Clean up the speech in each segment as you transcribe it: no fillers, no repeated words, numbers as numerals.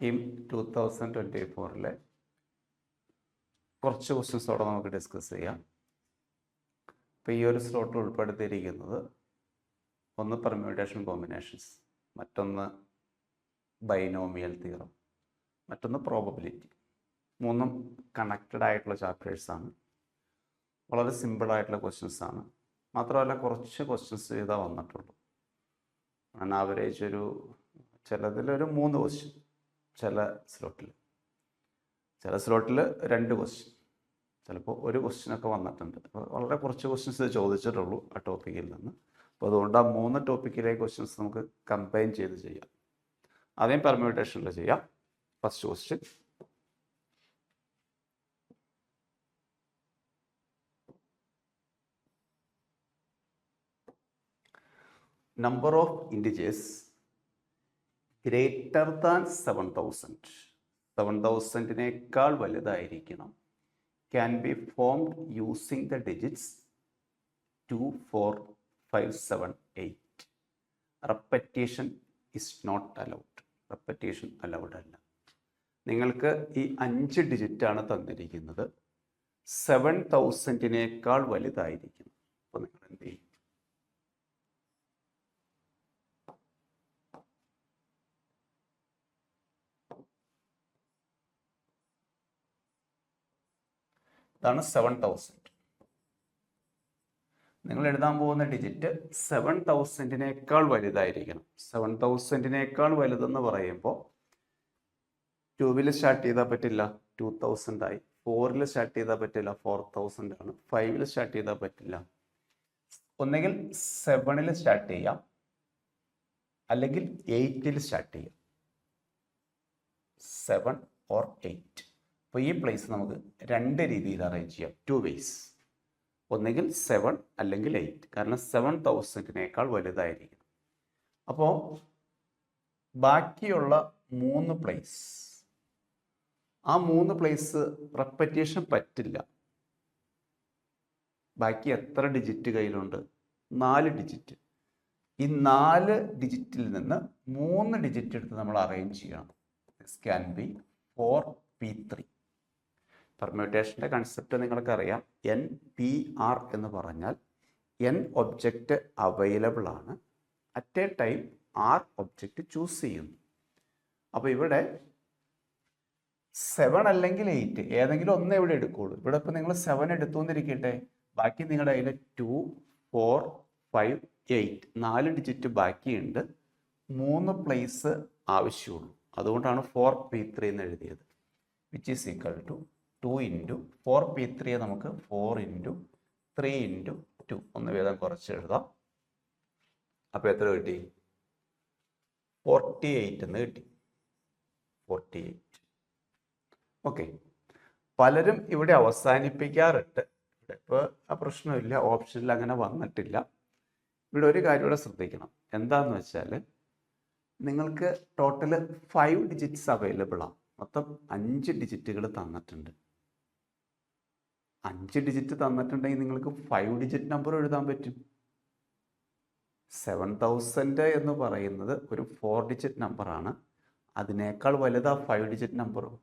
ഈ 2024 കുറച്ച് ക്വസ്റ്റ്യൻസോടെ നമുക്ക് ഡിസ്കസ് ചെയ്യാം. ഇപ്പോൾ ഈ ഒരു സ്ലോട്ടിൽ ഉൾപ്പെടുത്തിയിരിക്കുന്നത് ഒന്ന് പെർമ്യൂട്ടേഷൻ കോമ്പിനേഷൻസ്, മറ്റൊന്ന് ബൈനോമിയൽ തിയറം, മറ്റൊന്ന് പ്രോബബിലിറ്റി. മൂന്നും കണക്റ്റഡ് ആയിട്ടുള്ള ചാപ്റ്റേഴ്സാണ്. വളരെ സിമ്പിളായിട്ടുള്ള ക്വസ്റ്റ്യൻസാണ്. മാത്രമല്ല കുറച്ച് ക്വസ്റ്റ്യൻസ് ചെയ്താൽ വന്നിട്ടുള്ളൂ. ഞാൻ ആവറേജ് ചിലതിലൊരു 3 ക്വസ്റ്റ്യൻ, ചില സ്ലോട്ടിൽ 2 ക്വസ്റ്റ്യൻ, ചിലപ്പോൾ ഒരു ക്വസ്റ്റ്യനൊക്കെ വന്നിട്ടുണ്ട്. അപ്പോൾ വളരെ കുറച്ച് ക്വസ്റ്റ്യൻസ് ചോദിച്ചിട്ടുള്ളൂ ആ ടോപ്പിക്കിൽ നിന്ന്. അപ്പോൾ അതുകൊണ്ട് ആ 3 ടോപ്പിക്കിലെ ക്വസ്റ്റ്യൻസ് നമുക്ക് കമ്പൈൻ ചെയ്ത് ചെയ്യാം. ആദ്യം പെർമ്യൂട്ടേഷനിൽ ചെയ്യാം. First question, number of integers greater than 7000 വലുതായിരിക്കണം. Can be formed using the digits 2, 4, 5, 7, 8. Repetition is not allowed. Repetition allowed അല്ല. നിങ്ങൾക്ക് ഈ 5 ഡിജിറ്റാണ് തന്നിരിക്കുന്നത്. 7000 വലുതായിരിക്കണം. അപ്പോൾ നിങ്ങൾ എന്ത് ചെയ്യും? ഇതാണ് 7000. നിങ്ങൾ എഴുതാൻ പോകുന്ന ഡിജിറ്റ് 7000 വലുതായിരിക്കണം. 7000 വലുതെന്ന് പറയുമ്പോൾ 2-ൽ സ്റ്റാർട്ട് ചെയ്താൽ പറ്റില്ല, 2000 ആയി. 4-ൽ സ്റ്റാർട്ട് ചെയ്താൽ പറ്റില്ല, 4000 ആണ്. 5-ൽ സ്റ്റാർട്ട് ചെയ്താൽ പറ്റില്ല. ഒന്നെങ്കിൽ 7-ൽ സ്റ്റാർട്ട് ചെയ്യാം, അല്ലെങ്കിൽ 8-ൽ സ്റ്റാർട്ട് ചെയ്യാം. 7 or 8. അപ്പോൾ ഈ പ്ലേസ് നമുക്ക് 2 രീതിയിൽ അറേഞ്ച് ചെയ്യാം, 2 ways. ഒന്നുകിൽ 7 അല്ലെങ്കിൽ 8, കാരണം 7000 വലുതായിരിക്കും. അപ്പോൾ ബാക്കിയുള്ള 3 പ്ലേസ്, ആ 3 പ്ലേസ് റെപ്പറ്റീഷൻ പറ്റില്ല. ബാക്കി എത്ര ഡിജിറ്റ് കയ്യിലുണ്ട്? 4 ഡിജിറ്റ്. ഈ 4 ഡിജിറ്റിൽ നിന്ന് 3 ഡിജിറ്റ് എടുത്ത് നമ്മൾ അറേഞ്ച് ചെയ്യണം. This can be 4p3. പെർമ്യൂട്ടേഷൻ്റെ കൺസെപ്റ്റ് നിങ്ങൾക്കറിയാം. NPR എന്ന് പറഞ്ഞാൽ N ഒബ്ജക്റ്റ് അവൈലബിൾ ആണ്, at a time R object choose ചെയ്യുന്നു. അപ്പോൾ ഇവിടെ 7 അല്ലെങ്കിൽ 8 ഏതെങ്കിലും ഒന്നേ ഇവിടെ എടുക്കുള്ളൂ. ഇവിടെ ഇപ്പോൾ നിങ്ങൾ 7 എടുത്തുകൊണ്ടിരിക്കട്ടെ, ബാക്കി നിങ്ങളുടെ കയ്യിൽ 2, 4, 5, 8 4 ഡിജിറ്റ് ബാക്കിയുണ്ട്. 3 പ്ലേസ് ആവശ്യമുള്ളൂ. അതുകൊണ്ടാണ് 4p3 എന്ന് എഴുതിയത്. Which is equal to 2 into 4p3 നമുക്ക് 4 ഇൻറ്റു 3 ഇൻറ്റു 2. ഒന്ന് വേദം കുറച്ച് എഴുതാം. അപ്പോൾ എത്ര കിട്ടി? 48 എന്ന് കിട്ടി. 48. ഓക്കെ. പലരും ഇവിടെ അവസാനിപ്പിക്കാറുണ്ട്. ഇപ്പോൾ ആ പ്രശ്നമില്ല, ഓപ്ഷനിൽ അങ്ങനെ വന്നിട്ടില്ല. ഇവിടെ ഒരു കാര്യം കൂടെ ശ്രദ്ധിക്കണം. എന്താണെന്ന് വെച്ചാൽ നിങ്ങൾക്ക് ടോട്ടൽ 5 ഡിജിറ്റ്സ് അവൈലബിൾ ആണ്. മൊത്തം 5 ഡിജിറ്റുകൾ തന്നിട്ടുണ്ട്. 5 ഡിജിറ്റ് തന്നിട്ടുണ്ടെങ്കിൽ നിങ്ങൾക്ക് 5 ഡിജിറ്റ് നമ്പർ എഴുതാൻ പറ്റും. 7000 എന്ന് പറയുന്നത് ഒരു 4 ഡിജിറ്റ് നമ്പറാണ്. അതിനേക്കാൾ വലുതാ 5 ഡിജിറ്റ് നമ്പറും.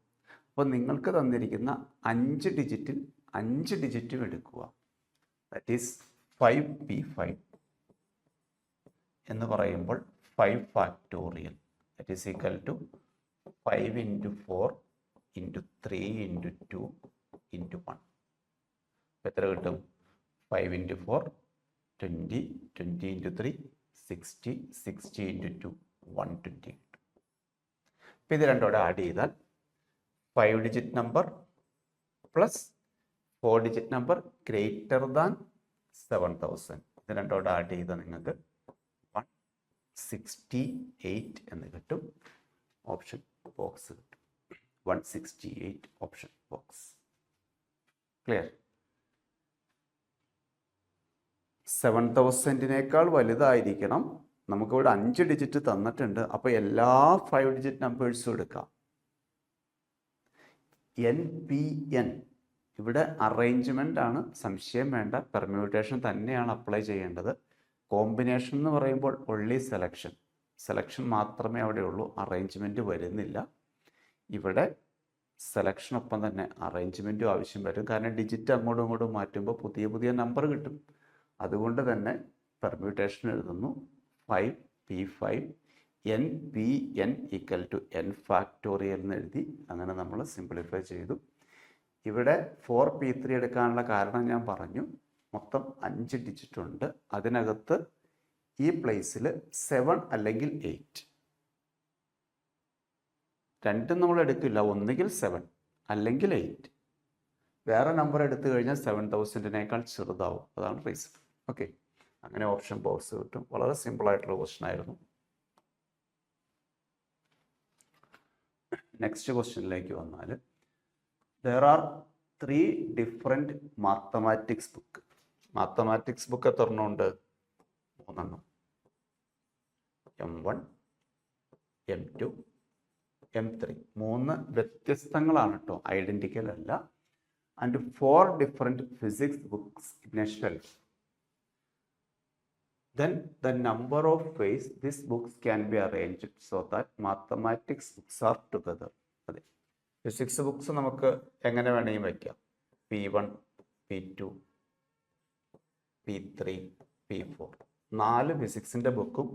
അപ്പോൾ നിങ്ങൾക്ക് തന്നിരിക്കുന്ന 5 ഡിജിറ്റിൽ 5 ഡിജിറ്റും എടുക്കുക. ദാറ്റ് ഈസ് 5p5 എന്ന് പറയുമ്പോൾ 5 factorial, that is equal to 5 into 4 into 3 into 2 into 1. എത്ര കിട്ടും? 5 ഇൻറ്റു 4 20, 20 ഇൻറ്റു 3 60, 60 ഇൻറ്റു 2 120 കിട്ടും. അപ്പോൾ ഇത് രണ്ടോടെ ആഡ് ചെയ്താൽ 5 digit number plus 4 digit number greater than 7000. ഇത് രണ്ടോടെ ആഡ് ചെയ്താൽ നിങ്ങൾക്ക് 168 എന്ന് കിട്ടും. ഓപ്ഷൻ ബോക്സ് കിട്ടും. 168 ഓപ്ഷൻ ബോക്സ്. ക്ലിയർ? 7000 വലുതായിരിക്കണം. നമുക്കിവിടെ 5 ഡിജിറ്റ് തന്നിട്ടുണ്ട്. അപ്പോൾ എല്ലാ 5 ഡിജിറ്റ് നമ്പേഴ്സും എടുക്കാം. NPN ഇവിടെ അറേഞ്ച്മെൻ്റ് ആണ്, സംശയം വേണ്ട. പെർമ്യൂട്ടേഷൻ തന്നെയാണ് അപ്ലൈ ചെയ്യേണ്ടത്. കോമ്പിനേഷൻ എന്ന് പറയുമ്പോൾ ഒൺലി സെലക്ഷൻ മാത്രമേ അവിടെ ഉള്ളൂ, അറേഞ്ച്മെൻറ്റ് വരുന്നില്ല. ഇവിടെ സെലക്ഷനൊപ്പം തന്നെ അറേഞ്ച്മെൻറ്റും ആവശ്യം വരും. കാരണം ഡിജിറ്റ് അങ്ങോട്ടും ഇങ്ങോട്ടും മാറ്റുമ്പോൾ പുതിയ പുതിയ നമ്പർ കിട്ടും. അതുകൊണ്ട് തന്നെ പെർമ്യൂട്ടേഷൻ എഴുതുന്നു 5p5 n equal to n factorial എന്ന് എഴുതി. അങ്ങനെ നമ്മൾ സിംപ്ലിഫൈ ചെയ്തു. ഇവിടെ 4p3 എടുക്കാനുള്ള കാരണം ഞാൻ പറഞ്ഞു. മൊത്തം 5 ഡിജിറ്റ് ഉണ്ട്. അതിനകത്ത് ഈ പ്ലേസിൽ 7 അല്ലെങ്കിൽ 8 രണ്ടും നമ്മൾ എടുക്കില്ല. ഒന്നുകിൽ 7 അല്ലെങ്കിൽ 8. വേറെ നമ്പർ എടുത്തു കഴിഞ്ഞാൽ 7000-നേക്കാൾ ചെറുതാവും. അതാണ് റീസൺ. ഓക്കെ, അങ്ങനെ ഓപ്ഷൻ ബോക്സ് കിട്ടും. വളരെ സിമ്പിളായിട്ടുള്ള ക്വസ്റ്റ്യൻ ആയിരുന്നു. നെക്സ്റ്റ് ക്വസ്റ്റ്യനിലേക്ക് വന്നാൽ, there are 3 different mathematics book. Mathematics book എത്ര എണ്ണം ഉണ്ട്? 3 എണ്ണം. M1, M2, M3. 3 വ്യത്യസ്തങ്ങളാണ് കേട്ടോ, ഐഡന്റിക്കൽ അല്ല. And 4 different physics books in a shelf. Then the number of ways these books can be arranged so that mathematics books are together. അതെ, physics books നമുക്ക് എങ്ങനെ വേണമെങ്കിൽ വയ്ക്കാം. P1, P2, P3, P4. 4 ഫിസിക്സിൻ്റെ ബുക്കും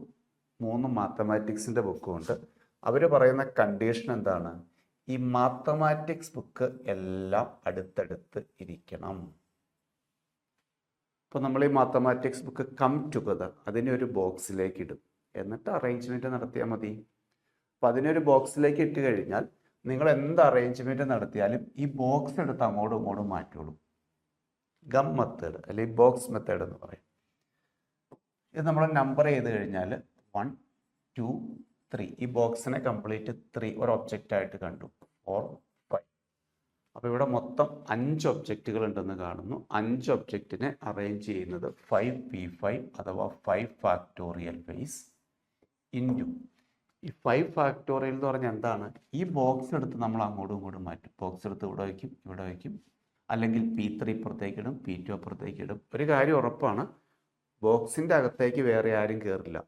3 മാത്തമാറ്റിക്സിൻ്റെ ബുക്കും ഉണ്ട്. അവർ പറയുന്ന കണ്ടീഷൻ എന്താണ്? ഈ മാത്തമാറ്റിക്സ് ബുക്ക് എല്ലാം അടുത്തടുത്ത് ഇരിക്കണം. അപ്പോൾ നമ്മൾ ഈ മാത്തമാറ്റിക്സ് ബുക്ക് കം ടുഗദർ അതിനെ ഒരു ബോക്സിലേക്ക് ഇടും. എന്നിട്ട് അറേഞ്ച്മെൻറ്റ് നടത്തിയാൽ മതി. അപ്പോൾ അതിനൊരു ബോക്സിലേക്ക് ഇട്ട് കഴിഞ്ഞാൽ നിങ്ങൾ എന്ത് അറേഞ്ച്മെൻറ്റ് നടത്തിയാലും ഈ ബോക്സ് എടുത്ത് അങ്ങോട്ടും ഇങ്ങോട്ടും മാറ്റുള്ളൂ. ഗം മെത്തേഡ് അല്ലെങ്കിൽ ബോക്സ് മെത്തേഡ് എന്ന് പറയും. ഇത് നമ്മൾ നമ്പർ ചെയ്ത് കഴിഞ്ഞാൽ 1, 2, 3. ഈ ബോക്സിനെ കംപ്ലീറ്റ് 3 ഒരു ഒബ്ജക്റ്റ് ആയിട്ട് കണ്ടു. 4, 5. അപ്പോൾ ഇവിടെ മൊത്തം 5 ഒബ്ജക്റ്റുകൾ ഉണ്ടെന്ന് കാണുന്നു. 5 ഒബ്ജക്റ്റിനെ അറേഞ്ച് ചെയ്യുന്നത് 5p5 അഥവാ 5 ഫാക്ടോറിയൽ വേസ് ഇൻറ്റു ഈ 5 ഫാക്ടോറിയൽ എന്ന് പറഞ്ഞാൽ എന്താണ്? ഈ ബോക്സ് എടുത്ത് നമ്മൾ അങ്ങോട്ടും ഇങ്ങോട്ടും മാറ്റും. ബോക്സ് എടുത്ത് ഇവിടെ വയ്ക്കും, ഇവിടെ വയ്ക്കും. അല്ലെങ്കിൽ P3 ഇപ്പുറത്തേക്ക് ഇടും, P2 അപ്പുറത്തേക്ക് ഇടും. ഒരു കാര്യം ഉറപ്പാണ്, ബോക്സിൻ്റെ അകത്തേക്ക് വേറെ ആരും കയറില്ല.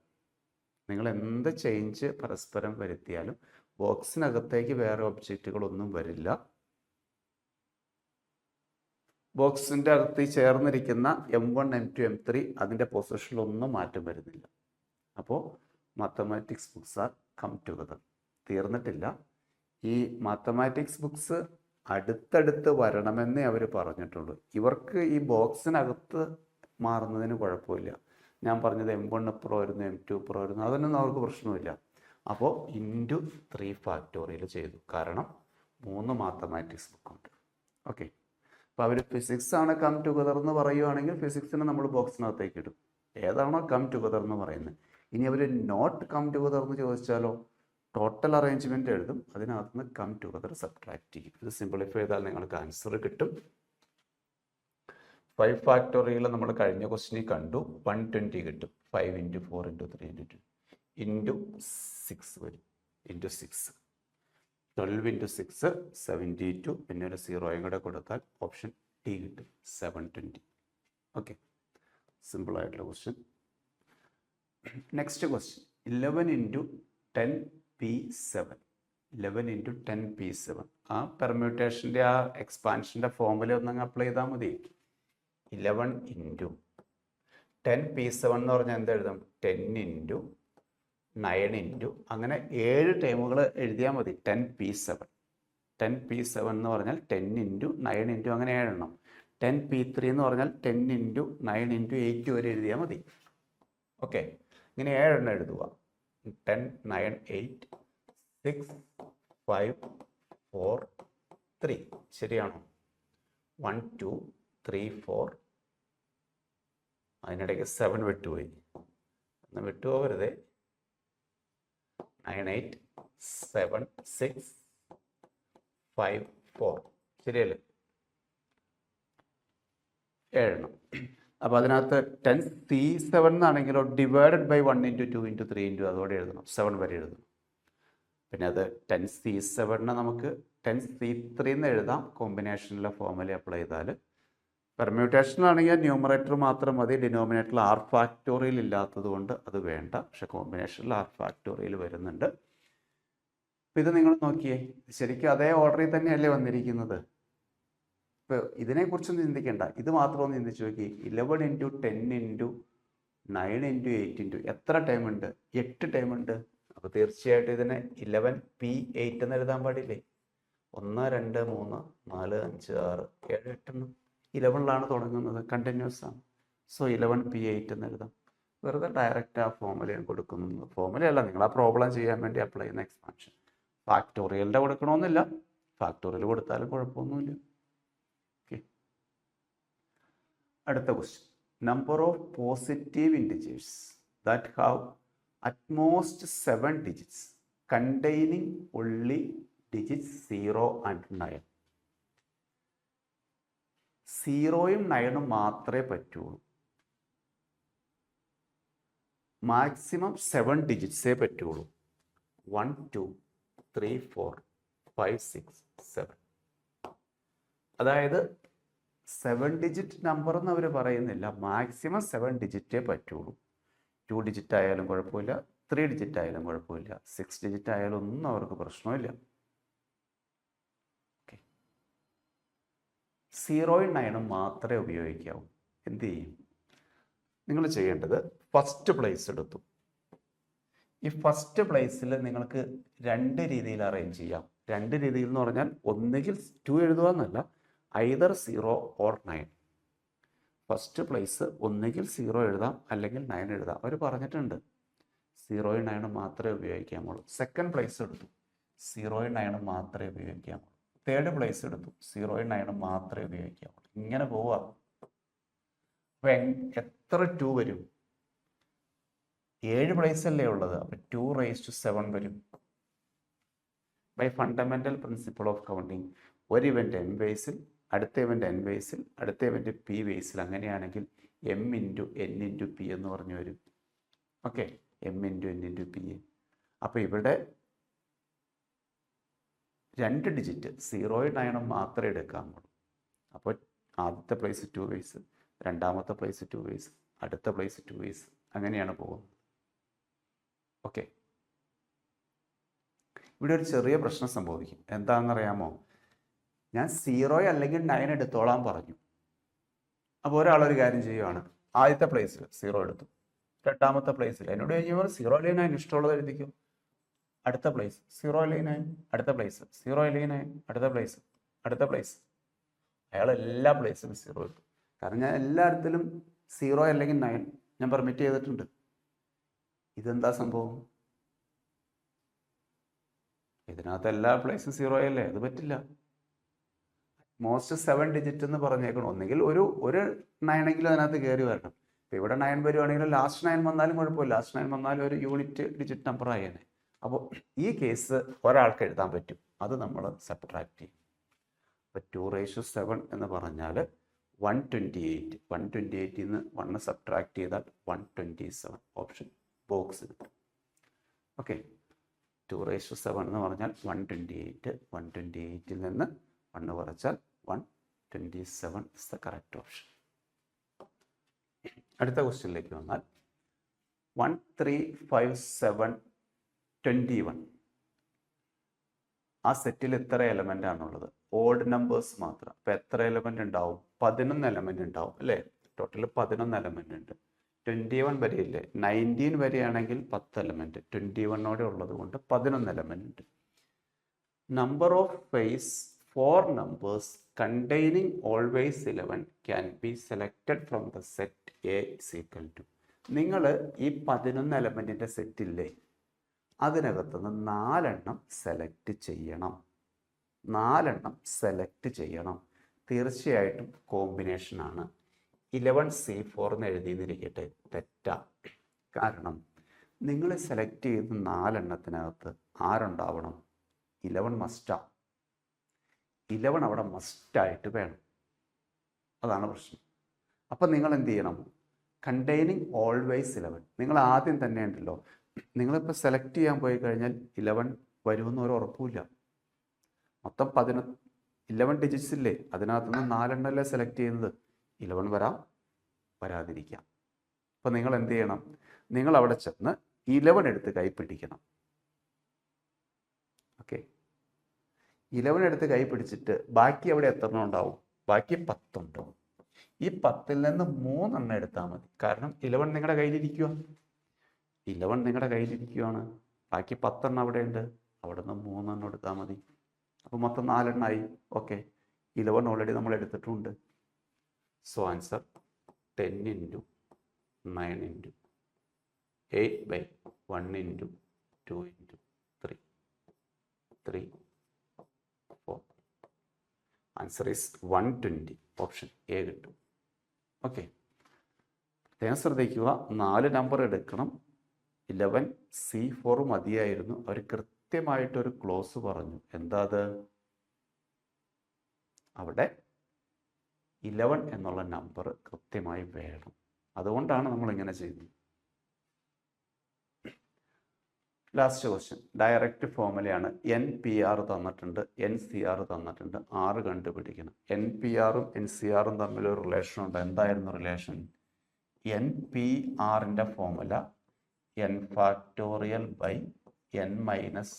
നിങ്ങൾ എന്ത് ചേഞ്ച് പരസ്പരം വരുത്തിയാലും ബോക്സിനകത്തേക്ക് വേറെ ഒബ്ജക്റ്റുകളൊന്നും വരില്ല. ബോക്സിൻ്റെ അകത്ത് ചേർന്നിരിക്കുന്ന M1, M2, M3 അതിൻ്റെ പൊസിഷനിലൊന്നും മാറ്റം വരുന്നില്ല. അപ്പോൾ mathematics books are come together. തീർന്നിട്ടില്ല. ഈ മാത്തമാറ്റിക്സ് ബുക്സ് അടുത്തടുത്ത് വരണമെന്നേ അവർ പറഞ്ഞിട്ടുള്ളൂ. ഇവർക്ക് ഈ ബോക്സിനകത്ത് മാറുന്നതിന് കുഴപ്പമില്ല. ഞാൻ പറഞ്ഞത് M1 ഇപ്പുറം വരുന്നു, M2 ഇപ്പുറം വരുന്നു, അതൊന്നും അവർക്ക് പ്രശ്നമില്ല. അപ്പോൾ ഇൻറ്റു 3 ഫാക്ടോറിയൽ ചെയ്തു. കാരണം 3 മാത്തമാറ്റിക്സ് ബുക്കുണ്ട്. ഓക്കെ, അപ്പോൾ അവർ ഫിസിക്സ് ആണ് കം ടുഗദർ എന്ന് പറയുവാണെങ്കിൽ ഫിസിക്സിനെ നമ്മൾ ബോക്സിനകത്തേക്ക് ഇടും. ഏതാണോ കം ടുഗദർ എന്ന് പറയുന്നത്. ഇനി അവർ നോട്ട് കം ടുഗദർ എന്ന് ചോദിച്ചാലോ ടോട്ടൽ അറേഞ്ച്മെൻറ്റ് എഴുതും. അതിനകത്ത് നിന്ന് കം ടുഗദർ സബ്ട്രാക്ട് ചെയ്യും. ഇത് സിംപ്ലിഫൈ ചെയ്താൽ നിങ്ങൾക്ക് ആൻസർ കിട്ടും. 5 ഫാക്ടോറിയൽ നമ്മൾ കഴിഞ്ഞ ക്വസ്റ്റിനിൽ കണ്ടു. 120 കിട്ടും. 5 × 4 × 3 × 2 ഇൻറ്റു 6 വരും. ഇൻറ്റു 6 12 × 6 72. പിന്നെ ഒരു 0 കൂടെ കൊടുത്താൽ ഓപ്ഷൻ ടി കിട്ടും, 720. ഓക്കെ, സിമ്പിളായിട്ടുള്ള question. Next question 11 × 10p7. 11 × 10p7. ആ പെർമ്യൂട്ടേഷൻ്റെ ആ എക്സ്പാൻഷൻ്റെ ഫോമുല ഒന്നങ്ങ് അപ്ലൈ ചെയ്താൽ മതി. 11 × 10p7 എന്ന് പറഞ്ഞാൽ എന്ത് എഴുതാം? 10 × 9 അങ്ങനെ 7 ടേമുകൾ എഴുതിയാൽ മതി. 10p7. 10p7 എന്ന് പറഞ്ഞാൽ 10 × 9 അങ്ങനെ 7 എണ്ണം. 10p3 എന്ന് പറഞ്ഞാൽ 10 × 9 × 8 വരെ എഴുതിയാൽ മതി. ഓക്കെ, ഇങ്ങനെ 7 എണ്ണം എഴുതുക. 10, 9, 8, 6, 5, 4, 3. ശരിയാണോ? 1, 2, 3, 4. അതിനിടയ്ക്ക് 7 വിട്ടുപോയി. ഒന്ന് വിട്ടുപോകരുതേ. 9, 8, 7, 6, 5, 4. ശരിയല്ലേ? 7 എണ്ണം. അപ്പോൾ അതിനകത്ത് 10c7 എന്നാണെങ്കിലോ ഡിവൈഡഡ് ബൈ 1 × 2 × 3 × അതോടെ എഴുതണം. 7 വരെ എഴുതണം. പിന്നെ അത് 10c7 നമുക്ക് 10c3 എന്ന് എഴുതാം. കോമ്പിനേഷനിലെ ഫോർമുല അപ്ലൈ ചെയ്താൽ. പെർമ്യൂട്ടേഷനിലാണെങ്കിൽ ന്യൂമറേറ്റർ മാത്രം മതി. ഡിനോമിനേറ്ററിൽ R ഫാക്ടോറിയൽ ഇല്ലാത്തത് കൊണ്ട് അത് വേണ്ട. പക്ഷെ കോമ്പിനേഷനിൽ R ഫാക്ടോറിയൽ വരുന്നുണ്ട്. അപ്പം ഇത് നിങ്ങൾ നോക്കിയേ, ശരിക്കും അതേ ഓർഡറിൽ തന്നെയല്ലേ വന്നിരിക്കുന്നത്. ഇപ്പോൾ ഇതിനെക്കുറിച്ചൊന്നും ചിന്തിക്കേണ്ട, ഇത് മാത്രം ഒന്ന് ചിന്തിച്ച് നോക്കി. 11 × 10 × 9 × 8 എത്ര ടൈം ഉണ്ട്? 8 ടൈം ഉണ്ട്. അപ്പോൾ തീർച്ചയായിട്ടും ഇതിനെ 11P8 എന്ന് എഴുതാൻ പാടില്ലേ? 1 2 3 4 5 6 7 8 11ലാണ് തുടങ്ങുന്നത്, കണ്ടിന്യൂസ് ആണ്. സോ 11P8 എന്ന് എഴുതാം. വെറുതെ ഡയറക്റ്റ് ആ ഫോർമുലയാണ് കൊടുക്കുന്നത്. ഫോർമുലയല്ല, നിങ്ങൾ ആ പ്രോബ്ലം ചെയ്യാൻ വേണ്ടി അപ്ലൈ ചെയ്യുന്ന എക്സ്പാൻഷൻ. ഫാക്ടോറിയലിൻ്റെ കൊടുക്കണമെന്നില്ല, ഫാക്ടോറിയൽ കൊടുത്താലും കുഴപ്പമൊന്നുമില്ല. ഓക്കെ, അടുത്ത question. Number of positive integers that have utmost 7 digits containing only digits 0 and 9. 0യും 9ഉം മാത്രമേ പറ്റുള്ളൂ. മാക്സിമം 7 digitsേ പറ്റുള്ളൂ. 1 2 3 4 5 6 7. അതായത് 7 digit നമ്പർ എന്ന് അവർ പറയുന്നില്ല, മാക്സിമം 7 digitേ പറ്റുള്ളൂ. 2 digit ആയാലും കുഴപ്പമില്ല, 3 digit ആയാലും കുഴപ്പമില്ല, 6 digit ആയാലും ഒന്നും അവർക്ക് പ്രശ്നമില്ല. ഓക്കെ, 0യും 9ഉം മാത്രമേ ഉപയോഗിക്കാവൂ. എന്ത് ചെയ്യും? നിങ്ങൾ ചെയ്യേണ്ടത് ഫസ്റ്റ് പ്ലേസ് എടുത്തു. ഈ ഫസ്റ്റ് പ്ലേസിൽ നിങ്ങൾക്ക് 2 രീതിയിൽ അറേഞ്ച് ചെയ്യാം. 2 രീതിയിൽ എന്ന് പറഞ്ഞാൽ ഒന്നുകിൽ 2 എഴുതുക എന്നല്ല, ഐദർ 0 or 9. ഫസ്റ്റ് പ്ലേസ് ഒന്നുകിൽ 0 എഴുതാം അല്ലെങ്കിൽ 9 എഴുതാം. അവർ പറഞ്ഞിട്ടുണ്ട് 0യും 9ഉം മാത്രമേ ഉപയോഗിക്കാമുള്ളൂ. സെക്കൻഡ് പ്ലേസ് എടുത്തു, 0യും 9ഉം മാത്രമേ ഉപയോഗിക്കാമുള്ളൂ. തേർഡ് പ്ലേസ് എടുത്തു, 0യും 9ഉം മാത്രമേ ഉപയോഗിക്കാമുള്ളൂ. ഇങ്ങനെ പോവുക. അപ്പം എത്ര 2 വരും? 7 പ്ലേസ് അല്ലേ ഉള്ളത്, അപ്പം 2⁻7 വരും. By fundamental principle of counting, ഒരു ഇവന്റ് n ബേസിൽ, അടുത്ത ഇവന്റ് n ബേസിൽ, അടുത്ത ഇവന്റ് p ബേസിൽ. അങ്ങനെയാണെങ്കിൽ m × n × p എന്ന് പറഞ്ഞു വരും. Okay, m × n × p. അപ്പോൾ ഇവിടെ 2 ഡിജിറ്റ് 0യും 9ഉം മാത്രമേ എടുക്കാമുള്ളൂ. അപ്പോൾ ആദ്യത്തെ പ്ലേസ് 2 ബേസ്, രണ്ടാമത്തെ പ്ലേസ് 2 ബേസ്, അടുത്ത പ്ലേസ് 2 ബേസ്, അങ്ങനെയാണ് പോകുന്നത്. ഓക്കെ, ഇവിടെ ഒരു ചെറിയ പ്രശ്നം സംഭവിക്കും. എന്താണെന്നറിയാമോ? ഞാൻ 0 അല്ലെങ്കിൽ 9 എടുത്തോളാൻ പറഞ്ഞു. അപ്പോൾ ഒരാളൊരു കാര്യം ചെയ്യുവാണ്, ആദ്യത്തെ പ്ലേസിൽ 0 എടുത്തു, രണ്ടാമത്തെ പ്ലേസിൽ എന്നോട് കഴിഞ്ഞാൽ 0 അല്ലെങ്കിൽ 9 ഇഷ്ടമുള്ളത് എഴുതിക്കും. അടുത്ത പ്ലേസ് 0 അല്ലെങ്കിൽ 9, അടുത്ത പ്ലേസ് 0 അല്ലെങ്കിൽ 9, അടുത്ത പ്ലേസ്, അടുത്ത പ്ലേസ്. അയാൾ എല്ലാ പ്ലേസിലും 0 എടുത്തു. കാരണം ഞാൻ എല്ലായിടത്തിലും 0 അല്ലെങ്കിൽ 9 ഞാൻ പെർമിറ്റ് ചെയ്തിട്ടുണ്ട്. ഇതെന്താ സംഭവം? ഇതിനകത്ത് എല്ലാ പ്ലേസും 0 അല്ലേ? അത് പറ്റില്ല. മോസ്റ്റ് 7 ഡിജിറ്റ് എന്ന് പറഞ്ഞേക്കണം. ഒന്നെങ്കിൽ ഒരു 9 അതിനകത്ത് കയറി വരണം. ഇപ്പം ഇവിടെ 9 വരുവാണെങ്കിലും ലാസ്റ്റ് 9 വന്നാലും കുഴപ്പമില്ല. ലാസ്റ്റ് 9 വന്നാലും ഒരു യൂണിറ്റ് ഡിജിറ്റ് നമ്പർ ആയേനെ. അപ്പോൾ ഈ കേസ് ഒരാൾക്ക് എഴുതാൻ പറ്റും, അത് നമ്മൾ സബ്ട്രാക്ട് ചെയ്യും. അപ്പോൾ 2⁻7 എന്ന് പറഞ്ഞാൽ 128. 128ൽ നിന്ന് 1 സബ്ട്രാക്ട് ചെയ്താൽ 127. ഓപ്ഷൻ ബോക്സ് കിട്ടും. ഓക്കെ, 2⁻7 എന്ന് പറഞ്ഞാൽ 128. 128ൽ നിന്ന് 1 കുറച്ചാൽ 127 ഇസ് ദ കറക്റ്റ് ഓപ്ഷൻ. അടുത്ത ക്വസ്റ്റ്യനിലേക്ക് വന്നാൽ 1 3 5 7 21. ആ സെറ്റിൽ എത്ര എലമെൻ്റ് ആണുള്ളത്? ഓഡ് നമ്പേഴ്സ് മാത്രം. അപ്പം എത്ര എലമെൻ്റ് ഉണ്ടാവും? 11 എലമെൻ്റ് ഉണ്ടാവും അല്ലേ? ടോട്ടൽ 11 എലമെൻ്റ് ഉണ്ട്. 21 വരെയില്ലേ? 19 വരെയാണെങ്കിൽ 10 എലമെൻറ്റ്. 21 ഉള്ളത് കൊണ്ട് 11 എലമെൻ്റ് ഉണ്ട്. Number of face 4 numbers containing always 11 can be selected from the set A is equal to. നിങ്ങൾ ഈ 11 എലമെൻറ്റിൻ്റെ സെറ്റില്ലേ, അതിനകത്തുനിന്ന് 4 എണ്ണം സെലക്ട് ചെയ്യണം. 4 എണ്ണം സെലക്ട് ചെയ്യണം. തീർച്ചയായിട്ടും കോമ്പിനേഷനാണ്. 11C4 എന്ന് എഴുതിയിരിക്കട്ടെ, തെറ്റാ. കാരണം നിങ്ങൾ സെലക്ട് ചെയ്ത് 4 എണ്ണത്തിനകത്ത് ആരുണ്ടാവണം? 11 മസ്റ്റാ. 11 അവിടെ മസ്റ്റായിട്ട് വേണം. അതാണ് പ്രശ്നം. അപ്പം നിങ്ങൾ എന്ത് ചെയ്യണം? Containing always 11. നിങ്ങൾ ആദ്യം തന്നെ ഉണ്ടല്ലോ, നിങ്ങളിപ്പോൾ സെലക്ട് ചെയ്യാൻ പോയി കഴിഞ്ഞാൽ 11 വരുമെന്ന് ഒരു ഉറപ്പില്ല. മൊത്തം 11 ഡിജിറ്റ്സ് ഇല്ലേ, അതിനകത്തുനിന്ന് 4 എണ്ണല്ലേ സെലക്ട് ചെയ്യുന്നത്. 11 വരാം, വരാതിരിക്കാം. അപ്പം നിങ്ങൾ എന്ത് ചെയ്യണം? നിങ്ങൾ അവിടെ ചെന്ന് 11 എടുത്ത് കൈ പിടിക്കണം. ഓക്കെ, 11 എടുത്ത് കൈ പിടിച്ചിട്ട് ബാക്കി അവിടെ എത്ര ഉണ്ടാവും? ബാക്കി 10 ഉണ്ട്. ഈ 10ൽ നിന്ന് 3 എണ്ണം എടുത്താൽ മതി. കാരണം 11 നിങ്ങളുടെ കയ്യിലിരിക്കുക, 11 നിങ്ങളുടെ കയ്യിലിരിക്കുകയാണ്. ബാക്കി 10 എണ്ണം അവിടെ ഉണ്ട്, അവിടെ നിന്ന് 3 എണ്ണം എടുത്താൽ മതി. അപ്പോൾ മൊത്തം 4 എണ്ണമായി. ഓക്കെ, 11 ഓൾറെഡി നമ്മൾ എടുത്തിട്ടുണ്ട്. So answer 10 into 9 into 8/1 into 2 into 3 3 4. Answer is 120. Option A കിട്ടും. ഓക്കെ, പ്രത്യേകം ശ്രദ്ധിക്കുക, 4 നമ്പർ എടുക്കണം. 11C4 മതിയായിരുന്നു. അവർ കൃത്യമായിട്ടൊരു ക്ലോസ് പറഞ്ഞു. എന്താ അത്? അവിടെ 11 എന്നുള്ള നമ്പർ കൃത്യമായി വേണം. അതുകൊണ്ടാണ് നമ്മൾ ഇങ്ങനെ ചെയ്യുന്നത്. ലാസ്റ്റ് ക്വസ്റ്റ്യൻ ഡയറക്റ്റ് ഫോർമുലയാണ്. NPR തന്നിട്ടുണ്ട്, NCR തന്നിട്ടുണ്ട്. R കണ്ടുപിടിക്കണം. NPRും NCRും തമ്മിലൊരു റിലേഷൻ ഉണ്ട്. എന്തായിരുന്നു റിലേഷൻ? NPRൻ്റെ formula n factorial by n minus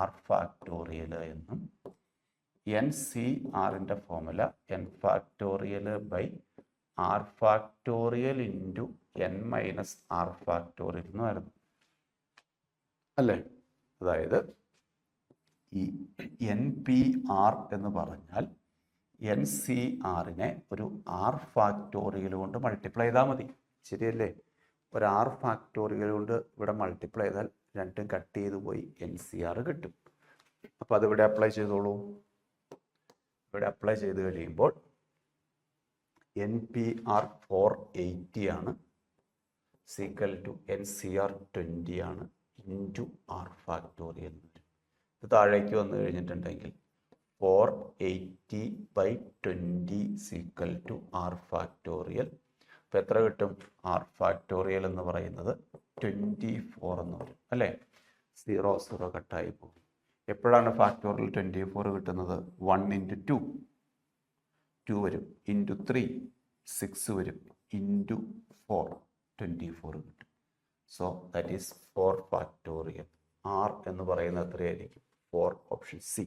r factorial എന്നും NCRൻ്റെ formula n factorial by r factorial into n minus r factorial എന്നുമായിരുന്നു അല്ലേ? അതായത് ഈ NPR എന്ന് പറഞ്ഞാൽ NCRനെ ഒരു r ഫാക്ടോറിയൽ കൊണ്ട് മൾട്ടിപ്ലൈ ചെയ്താൽ മതി. ശരിയല്ലേ? ഒരു r ഫാക്ടോറിയൽ കൊണ്ട് ഇവിടെ മൾട്ടിപ്ലൈ ചെയ്താൽ രണ്ടും കട്ട് ചെയ്ത് പോയി NCR കിട്ടും. അപ്പോൾ അതിവിടെ അപ്ലൈ ചെയ്തോളൂ. ഇവിടെ അപ്ലൈ ചെയ്ത് കഴിയുമ്പോൾ NPR 480 ആണ്, സീക്വൽ ടു NCR 20 ആണ്, ഇൻറ്റു r ഫാക്ടോറിയൽ. ഇത് താഴേക്ക് വന്നു കഴിഞ്ഞിട്ടുണ്ടെങ്കിൽ 480/20 സീക്വൽ ടു r ഫാക്ടോറിയൽ. അപ്പോൾ എത്ര കിട്ടും? r ഫാക്ടോറിയൽ എന്ന് പറയുന്നത് 24 എന്ന് വരും അല്ലേ? 0 കട്ടായി പോകും. എപ്പോഴാണ് ഫാക്ടോറിയൽ 24 കിട്ടുന്നത്? 1 ഇൻറ്റു 2 വരും, ഇൻറ്റു 3 6 വരും, ഇൻറ്റു 4 24 കിട്ടും. So that is 4 factorial. r എന്ന് പറയുന്നത് എത്രയായിരിക്കും? 4 ഓപ്ഷൻ സി.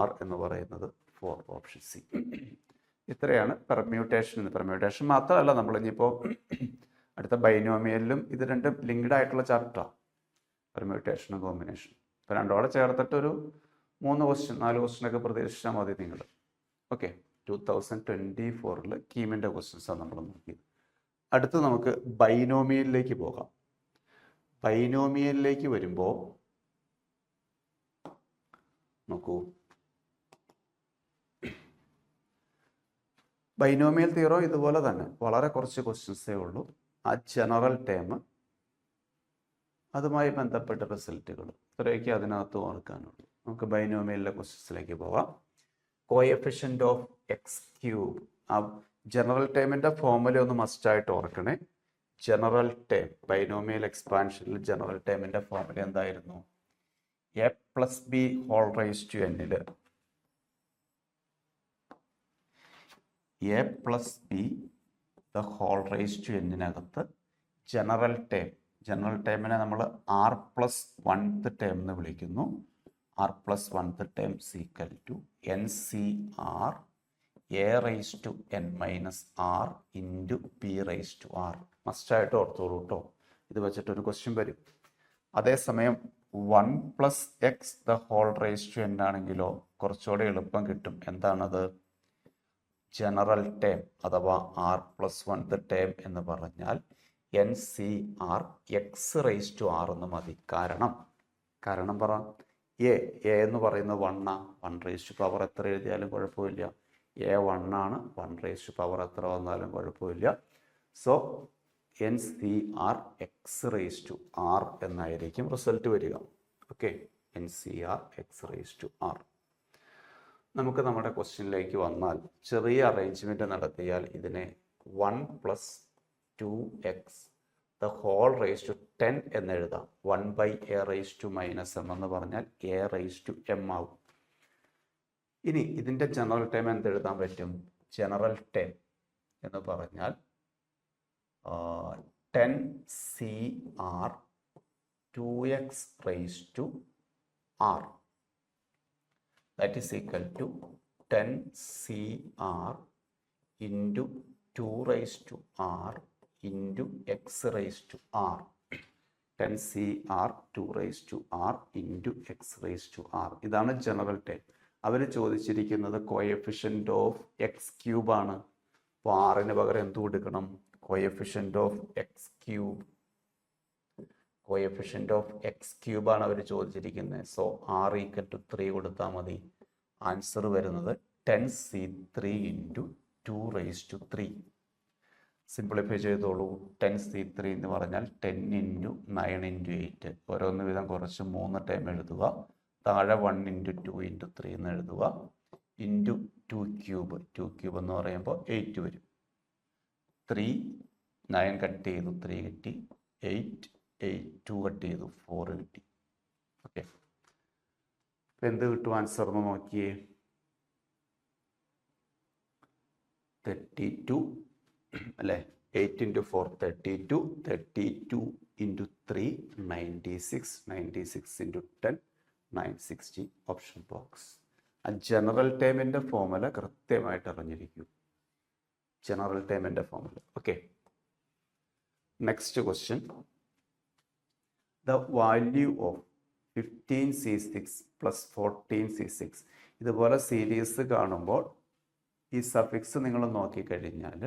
r എന്ന് പറയുന്നത് 4 ഓപ്ഷൻ സി. ഇത്രയാണ് പെർമ്യൂട്ടേഷൻ. പെർമ്യൂട്ടേഷൻ മാത്രമല്ല, നമ്മൾ ഇനിയിപ്പോൾ അടുത്ത ബൈനോമിയലിലും ഇത് രണ്ടും ലിങ്ക്ഡ് ആയിട്ടുള്ള ചാപ്റ്ററാണ്, പെർമ്യൂട്ടേഷനും കോമ്പിനേഷനും. ഇപ്പോൾ രണ്ടോടെ ചേർത്തിട്ട് ഒരു 3 ക്വസ്റ്റ്യൻ 4 ക്വസ്റ്റ്യനൊക്കെ പ്രതീക്ഷിച്ചാൽ മതി നിങ്ങൾ. ഓക്കെ, 2024 കീമിൻ്റെ ക്വസ്റ്റ്യൻസാണ് നമ്മൾ നോക്കിയത്. അടുത്ത് നമുക്ക് ബൈനോമിയലിലേക്ക് പോകാം. ബൈനോമിയലിലേക്ക് വരുമ്പോൾ നോക്കൂ, ബൈനോമിയൽ തിയറം ഇതുപോലെ തന്നെ വളരെ കുറച്ച് ക്വസ്റ്റ്യൻസേ ഉള്ളൂ. ആ ജനറൽ ടേം, അതുമായി ബന്ധപ്പെട്ട റിസൾട്ടുകൾ, ഇത്രയൊക്കെ അതിനകത്ത് ഓർക്കാനുള്ളൂ. നമുക്ക് ബൈനോമിയലിലെ ക്വസ്റ്റ്യൻസിലേക്ക് പോവാം. കോഎഫിഷ്യൻ്റ് ഓഫ് x³ ആ ജനറൽ ടേമിൻ്റെ ഫോർമുല ഒന്ന് മസ്റ്റായിട്ട് ഓർക്കണേ. ജനറൽ ടേം ബൈനോമിയൽ എക്സ്പാൻഷനിൽ ജനറൽ ടേമിൻ്റെ ഫോർമുല എന്തായിരുന്നു? a+b ഹോൾ റൈസ് ടു n-ൽ a+b the whole raise to n-നകത്ത് ജനറൽ ടേമിനെ നമ്മൾ r+1th ടേം എന്ന് വിളിക്കുന്നു. r+1th term is equal to NCR a raise to n minus r into b raise to r. മസ്റ്റായിട്ട് ഓർത്തോളൂ കേട്ടോ, ഇത് വെച്ചിട്ടൊരു ക്വസ്റ്റ്യൻ വരും. അതേസമയം 1+x the whole raise to n ആണെങ്കിലോ കുറച്ചുകൂടെ എളുപ്പം കിട്ടും. എന്താണത്? ജനറൽ ടേം അഥവാ r+1th ടേം എന്ന് പറഞ്ഞാൽ NCR x raise to r എന്ന് മതി. കാരണം പറ. എ എന്ന് പറയുന്നത് 1 റൈസ് ടു പവർ എത്ര എഴുതിയാലും കുഴപ്പമില്ല. a 1 ആണ്, 1 റൈസ് ടു പവർ എത്ര വന്നാലും കുഴപ്പമില്ല. So NCR x raise to r എന്നായിരിക്കും റിസൾട്ട് വരിക. Okay, NCR x raise to r. നമുക്ക് നമ്മുടെ ക്വസ്റ്റ്യനിലേക്ക് വന്നാൽ ചെറിയ അറേഞ്ച്മെൻറ്റ് നടത്തിയാൽ ഇതിനെ 1+2x the whole raise to 10 എന്ന് എഴുതാം. 1/a raise to minus m എന്ന് പറഞ്ഞാൽ a റൈസ് ടു m ആവും. ഇനി ഇതിൻ്റെ ജനറൽ ടേം എന്തെഴുതാൻ പറ്റും? ജനറൽ ടേം എന്ന് പറഞ്ഞാൽ 10CR 2x raise to r. that is equal to 10CR into 2 raised to R into x raised to R. 10CR 2 raised to R into x raised to R. ഇതാണ് general time. അവർ ചോദിച്ചിരിക്കുന്നത് coefficient of X cube ആണ്. അപ്പോൾ ആറിന് പകരം എന്ത് കൊടുക്കണം? Coefficient of X cube. Coefficient of X cube ആണ് അവർ ചോദിച്ചിരിക്കുന്നത്. സോ ആർ ഈക്വൽ ടു 3 കൊടുത്താൽ മതി. ആൻസർ വരുന്നത് 10C3 into 2 raised to 3. Simplify ചെയ്തോളൂ. 10C3 എന്ന് പറഞ്ഞാൽ 10 ഇൻറ്റു 9 ഇൻറ്റു 8. ഓരോന്ന് വീതം കുറച്ച് 3 ടൈം എഴുതുക. താഴെ 1 ഇൻറ്റു 2 ഇൻറ്റു 3 എന്ന് എഴുതുക. Into 2 cube. 2 ക്യൂബ് എന്ന് പറയുമ്പോൾ 8 വരും. 3 9 കട്ട് ചെയ്തു 3 കിട്ടി. 8 2 കട്ട് ചെയ്തു 4 കിട്ടി. ഓക്കെ, അപ്പം എന്ത് കിട്ടും ആൻസർ എന്ന് നോക്കിയേ. 32 അല്ലേ? 8 into 4 32. 32 into 3 96. 96 into 10 960. Option box. ആ ജനറൽ ടൈമിൻ്റെ ഫോർമുല കൃത്യമായിട്ട് അറിഞ്ഞിരിക്കും. ജനറൽ ടൈമിൻ്റെ formula. Okay, next question. The value of 15C6 plus 14C6. ഇതുപോലെ സീരീസ് കാണുമ്പോൾ ഈ സഫിക്സ് നിങ്ങൾ നോക്കിക്കഴിഞ്ഞാൽ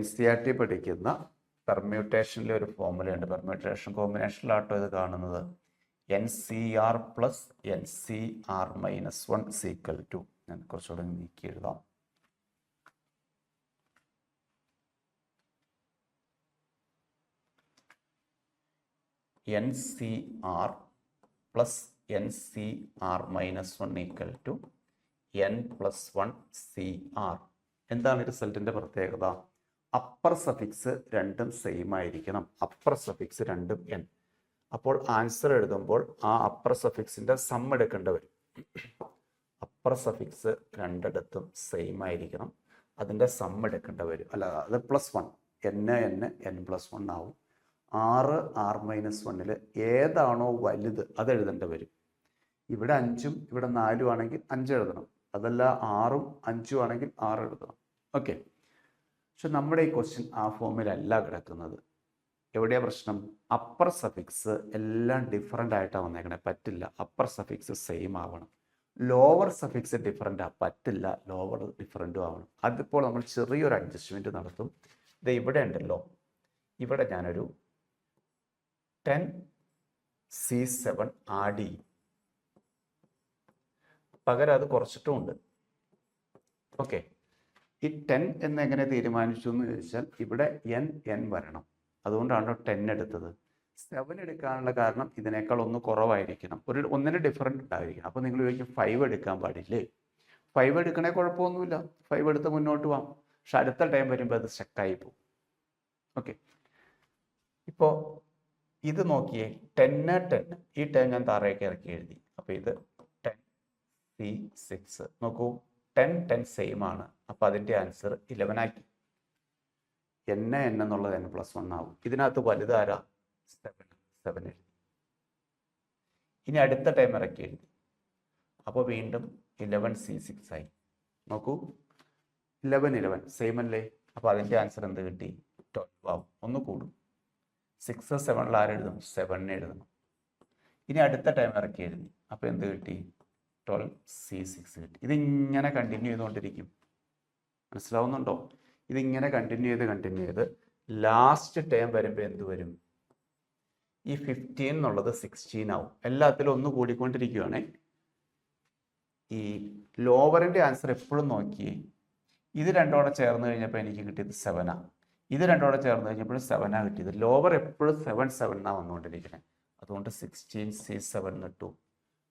NCERT പഠിക്കുന്ന പെർമ്യൂട്ടേഷനിലെ ഒരു ഫോർമുലയുണ്ട്. പെർമ്യൂട്ടേഷൻ കോമ്പിനേഷനിലാട്ടോ ഇത് കാണുന്നത്. NCR plus NCR minus 1 equal to. ഞാൻ കുറച്ചുകൂടെ നീക്കി എഴുതാം. NCR plus NCR minus 1 equal to n+1 CR. എന്താണ് റിസൾട്ടിൻ്റെ പ്രത്യേകത? അപ്പർ സഫിക്സ് രണ്ടും സെയിം ആയിരിക്കണം. അപ്പർ സഫിക്സ് രണ്ടും n. അപ്പോൾ ആൻസർ എഴുതുമ്പോൾ ആ അപ്പർ സഫിക്സിൻ്റെ സം എടുക്കേണ്ടി വരും. അപ്പർ സഫിക്സ് രണ്ടിടത്തും സെയിം ആയിരിക്കണം. അതിൻ്റെ സം എടുക്കേണ്ടി വരും. അല്ല, അത് +1. n+1 ആവും. R-1 ഏതാണോ വലുത് അത് എഴുതേണ്ടി വരും. ഇവിടെ 5ഉം ഇവിടെ 4ഉം ആണെങ്കിൽ 5 എഴുതണം. അതല്ല 6ഉം 5ഉം ആണെങ്കിൽ 6 എഴുതണം. ഓക്കെ, പക്ഷെ നമ്മുടെ ഈ ക്വസ്റ്റ്യൻ ആ ഫോമിലല്ല കിടക്കുന്നത്. എവിടെയാ പ്രശ്നം? അപ്പർ സഫിക്സ് എല്ലാം ഡിഫറൻ്റ് ആയിട്ടാണ് വന്നേക്കണേ. പറ്റില്ല, അപ്പർ സഫിക്സ് സെയിം ആവണം. ലോവർ സഫിക്സ് ഡിഫറൻ്റ് പറ്റില്ല, ലോവർ ഡിഫറൻറ്റും ആവണം. അതിപ്പോൾ നമ്മൾ ചെറിയൊരു അഡ്ജസ്റ്റ്മെൻറ്റ് നടത്തും. ഇത് ഇവിടെ ഉണ്ടല്ലോ, ഇവിടെ ഞാനൊരു 10C7 ആഡ് ചെയ്യും. പകരം അത് കുറച്ചിട്ടുമുണ്ട്. ഓക്കെ, ഈ 10 എന്ന് എങ്ങനെ തീരുമാനിച്ചു എന്ന് ചോദിച്ചാൽ ഇവിടെ n വരണം. അതുകൊണ്ടാണ് 10 എടുത്തത്. 7 എടുക്കാനുള്ള കാരണം ഇതിനേക്കാൾ ഒന്ന് കുറവായിരിക്കണം, ഒന്നിന് ഡിഫറൻറ്റ് ഉണ്ടായിരിക്കണം. അപ്പോൾ നിങ്ങൾ ചോദിക്കും 5 എടുക്കാൻ പാടില്ലേ? 5 എടുക്കണേ കുഴപ്പമൊന്നുമില്ല, 5 എടുത്ത് മുന്നോട്ട് പോകാം. പക്ഷെ അടുത്ത ടൈം വരുമ്പോൾ അത് സ്റ്റക്കായി പോകും. ഓക്കെ, ഇപ്പോൾ ഇത് നോക്കിയേ, 10 ഈ ടൈം ഞാൻ താഴേക്ക് ഇറക്കി എഴുതി. അപ്പോൾ ഇത് 10C6 നോക്കൂ, 10 സെയിം ആണ്. അപ്പോൾ അതിൻ്റെ ആൻസർ 11 ആക്കി. n എന്നുള്ളത് n+1 ആവും. ഇതിനകത്ത് വലുതാരാ? 7 എഴുതി. ഇനി അടുത്ത ടൈം ഇറക്കി എഴുതി. അപ്പോൾ വീണ്ടും 11C6 ആയി. നോക്കൂ, 11 സെയിം അല്ലേ? അപ്പോൾ അതിൻ്റെ ആൻസർ എന്ത് കിട്ടി? 12 ആവും. ഒന്ന് കൂടും. 6 7 ആരെഴുതണം? 7 എഴുതണം. ഇനി അടുത്ത ടൈം ഇറക്കി എഴുതി. അപ്പോൾ എന്ത് കിട്ടി? 12C6 കിട്ടി. ഇതിങ്ങനെ കണ്ടിന്യൂ ചെയ്തുകൊണ്ടിരിക്കും. മനസ്സിലാവുന്നുണ്ടോ? ഇതിങ്ങനെ കണ്ടിന്യൂ ചെയ്ത് ലാസ്റ്റ് ടൈം വരുമ്പോൾ എന്ത് വരും? ഈ 15 എന്നുള്ളത് 16 ആവും. എല്ലാത്തിലും ഒന്ന് കൂടിക്കൊണ്ടിരിക്കുകയാണേ. ഈ ലോവറിൻ്റെ ആൻസർ എപ്പോഴും നോക്കിയേ, ഇത് രണ്ടോടെ ചേർന്ന് കഴിഞ്ഞപ്പോൾ എനിക്ക് കിട്ടിയത് 7 ഇത് രണ്ടോടെ ചേർന്ന് കഴിഞ്ഞപ്പോൾ 7 കിട്ടിയത്. ലോവർ എപ്പോഴും 7 വന്നുകൊണ്ടിരിക്കുന്നത്. അതുകൊണ്ട് 16C7 കിട്ടും.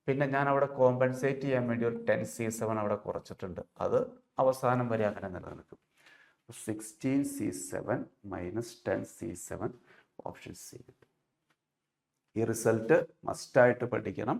പിന്നെ ഞാൻ അവിടെ കോമ്പൻസേറ്റ് ചെയ്യാൻ വേണ്ടി ഒരു 10C7 അവിടെ കുറച്ചിട്ടുണ്ട്. അത് അവസാനം വരെ അങ്ങനെ നിലനിൽക്കും. 16C7 minus 10C7 option C കിട്ടും. ഈ റിസൾട്ട് മസ്റ്റായിട്ട് പഠിക്കണം,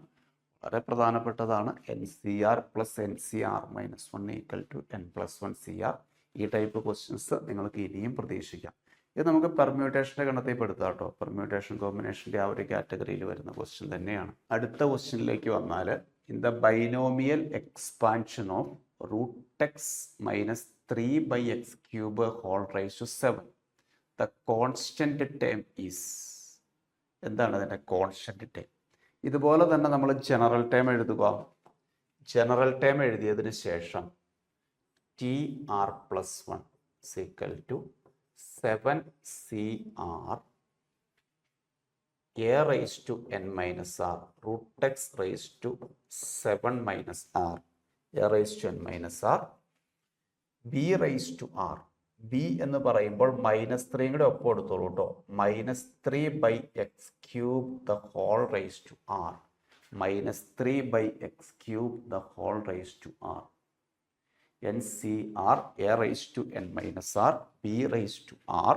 വളരെ പ്രധാനപ്പെട്ടതാണ്. NCR plus NCR minus 1 equal to n+1 CR. ഈ ടൈപ്പ് ക്വസ്റ്റ്യൻസ് നിങ്ങൾക്ക് ഇനിയും പ്രതീക്ഷിക്കാം. ഇത് നമുക്ക് പെർമ്യൂട്ടേഷൻ്റെ ഗണത്തിൽ പെടുത്താം കേട്ടോ. പെർമ്യൂട്ടേഷൻ കോമ്പിനേഷൻ്റെ ആ ഒരു കാറ്റഗറിയിൽ വരുന്ന ക്വസ്റ്റ്യൻ തന്നെയാണ്. അടുത്ത ക്വസ്റ്റ്യനിലേക്ക് വന്നാൽ in the binomial expansion of root x minus 3 by x cube whole raised to 7, the constant term is, എന്താണ് അതിൻ്റെ കോൺസ്റ്റന്റ് ടേം? ഇതുപോലെ തന്നെ നമ്മൾ ജനറൽ ടേം എഴുതുക. ജനറൽ ടേം എഴുതിയതിന് ശേഷം T R plus 1 equal to 7CR a raised to n minus r root x raised to 7 minus r a raised to n minus r b raised to r. b എന്ന് പറയുമ്പോൾ -3 കൂടെ ഒപ്പം എടുത്തോളൂ കേട്ടോ. -3 by x cube the whole raised to r. -3 by x cube the whole raised to r. NCR a raised to n minus r b raised to r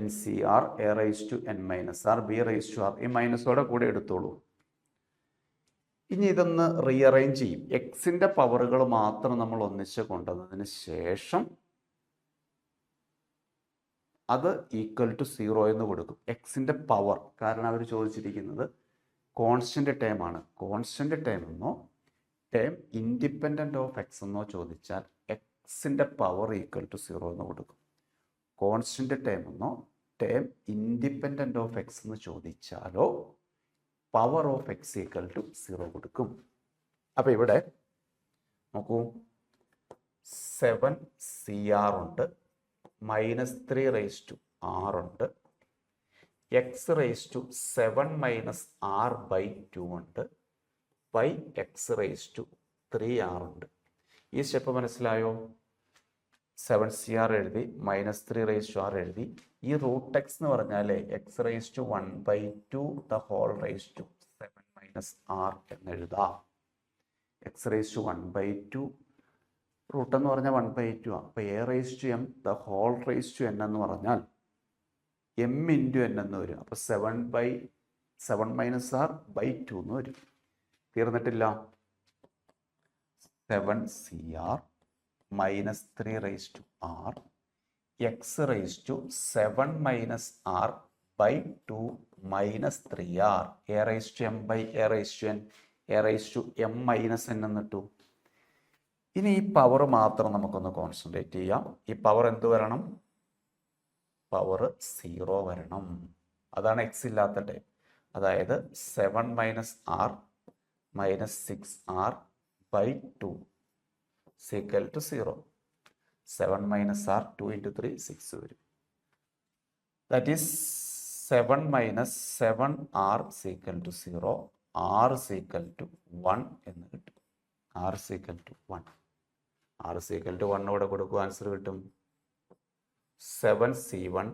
NCR a raised to n minus r b raised to r. ഈ മൈനസോടെ കൂടെ എടുത്തോളൂ. ഇനി ഇതൊന്ന് rearrange ചെയ്യും. എക്സിൻ്റെ പവറുകൾ മാത്രം നമ്മൾ ഒന്നിച്ച് കൊണ്ടുവന്നതിന് ശേഷം അത് ഈക്വൽ ടു 0 എന്ന് കൊടുക്കും. എക്സിൻ്റെ പവർ, കാരണം അവർ ചോദിച്ചിരിക്കുന്നത് കോൺസ്റ്റന്റ് ടേം ആണ്. കോൺസ്റ്റന്റ് ടേം എന്നോ ടേം ഇൻഡിപെൻഡൻറ്റ് ഓഫ് എക്സ് എന്നോ ചോദിച്ചാൽ എക്സിൻ്റെ പവർ ഈക്വൽ ടു 0 എന്ന് കൊടുക്കും. കോൺസ്റ്റന്റ് ടേം എന്നോ ടേം ഇൻഡിപെൻഡൻറ്റ് ഓഫ് എക്സ് എന്ന് ചോദിച്ചാലോ power of x equal to 0 കൊടുക്കും. അപ്പോൾ ഇവിടെ നോക്കൂ, 7CR ഉണ്ട്, -3 raised to r ഉണ്ട്, x raised to 7 minus r by 2 ഉണ്ട്, by x raised to 3r ഉണ്ട്. ഈ സ്റ്റെപ്പ് മനസ്സിലായോ? 7CR എഴുതി, -3 raised to r എഴുതി. ഈ റൂട്ട് എക്സ് എന്ന് പറഞ്ഞാൽ x raised to 1/2 the whole raised to 7 minus r എന്ന് എഴുതാം. x raised to 1/2 റൂട്ട് എന്ന് പറഞ്ഞാൽ 1/2 ആണ്. അപ്പോൾ a raised to m the whole raised to n എന്ന് പറഞ്ഞാൽ m ഇൻറ്റു n എന്ന് വരും. അപ്പോൾ 7 minus r by 2 എന്ന് വരും. തീർന്നിട്ടില്ല. 7CR -3 raised to r x raised to 7 minus r by 2 minus 3r a raised to m by a raised to n a raised to m minus n എന്നിട്ടു. ഇനി ഈ power മാത്രം നമുക്കൊന്ന് concentrate ചെയ്യാം. ഈ പവർ എന്ത് വരണം? പവർ 0 വരണം. അതാണ് എക്സ് ഇല്ലാത്ത ടൈം. അതായത് 7 minus R minus 6r by 2 equal to 0. 7 minus R 2 into 3 6 വരും. That is 7 minus 7r equal to 0. r equal to 1 എന്ന് കിട്ടും. r equal to 1. r equal to 1 ഇവിടെ കൊടുക്കുക, ആൻസർ കിട്ടും 7C1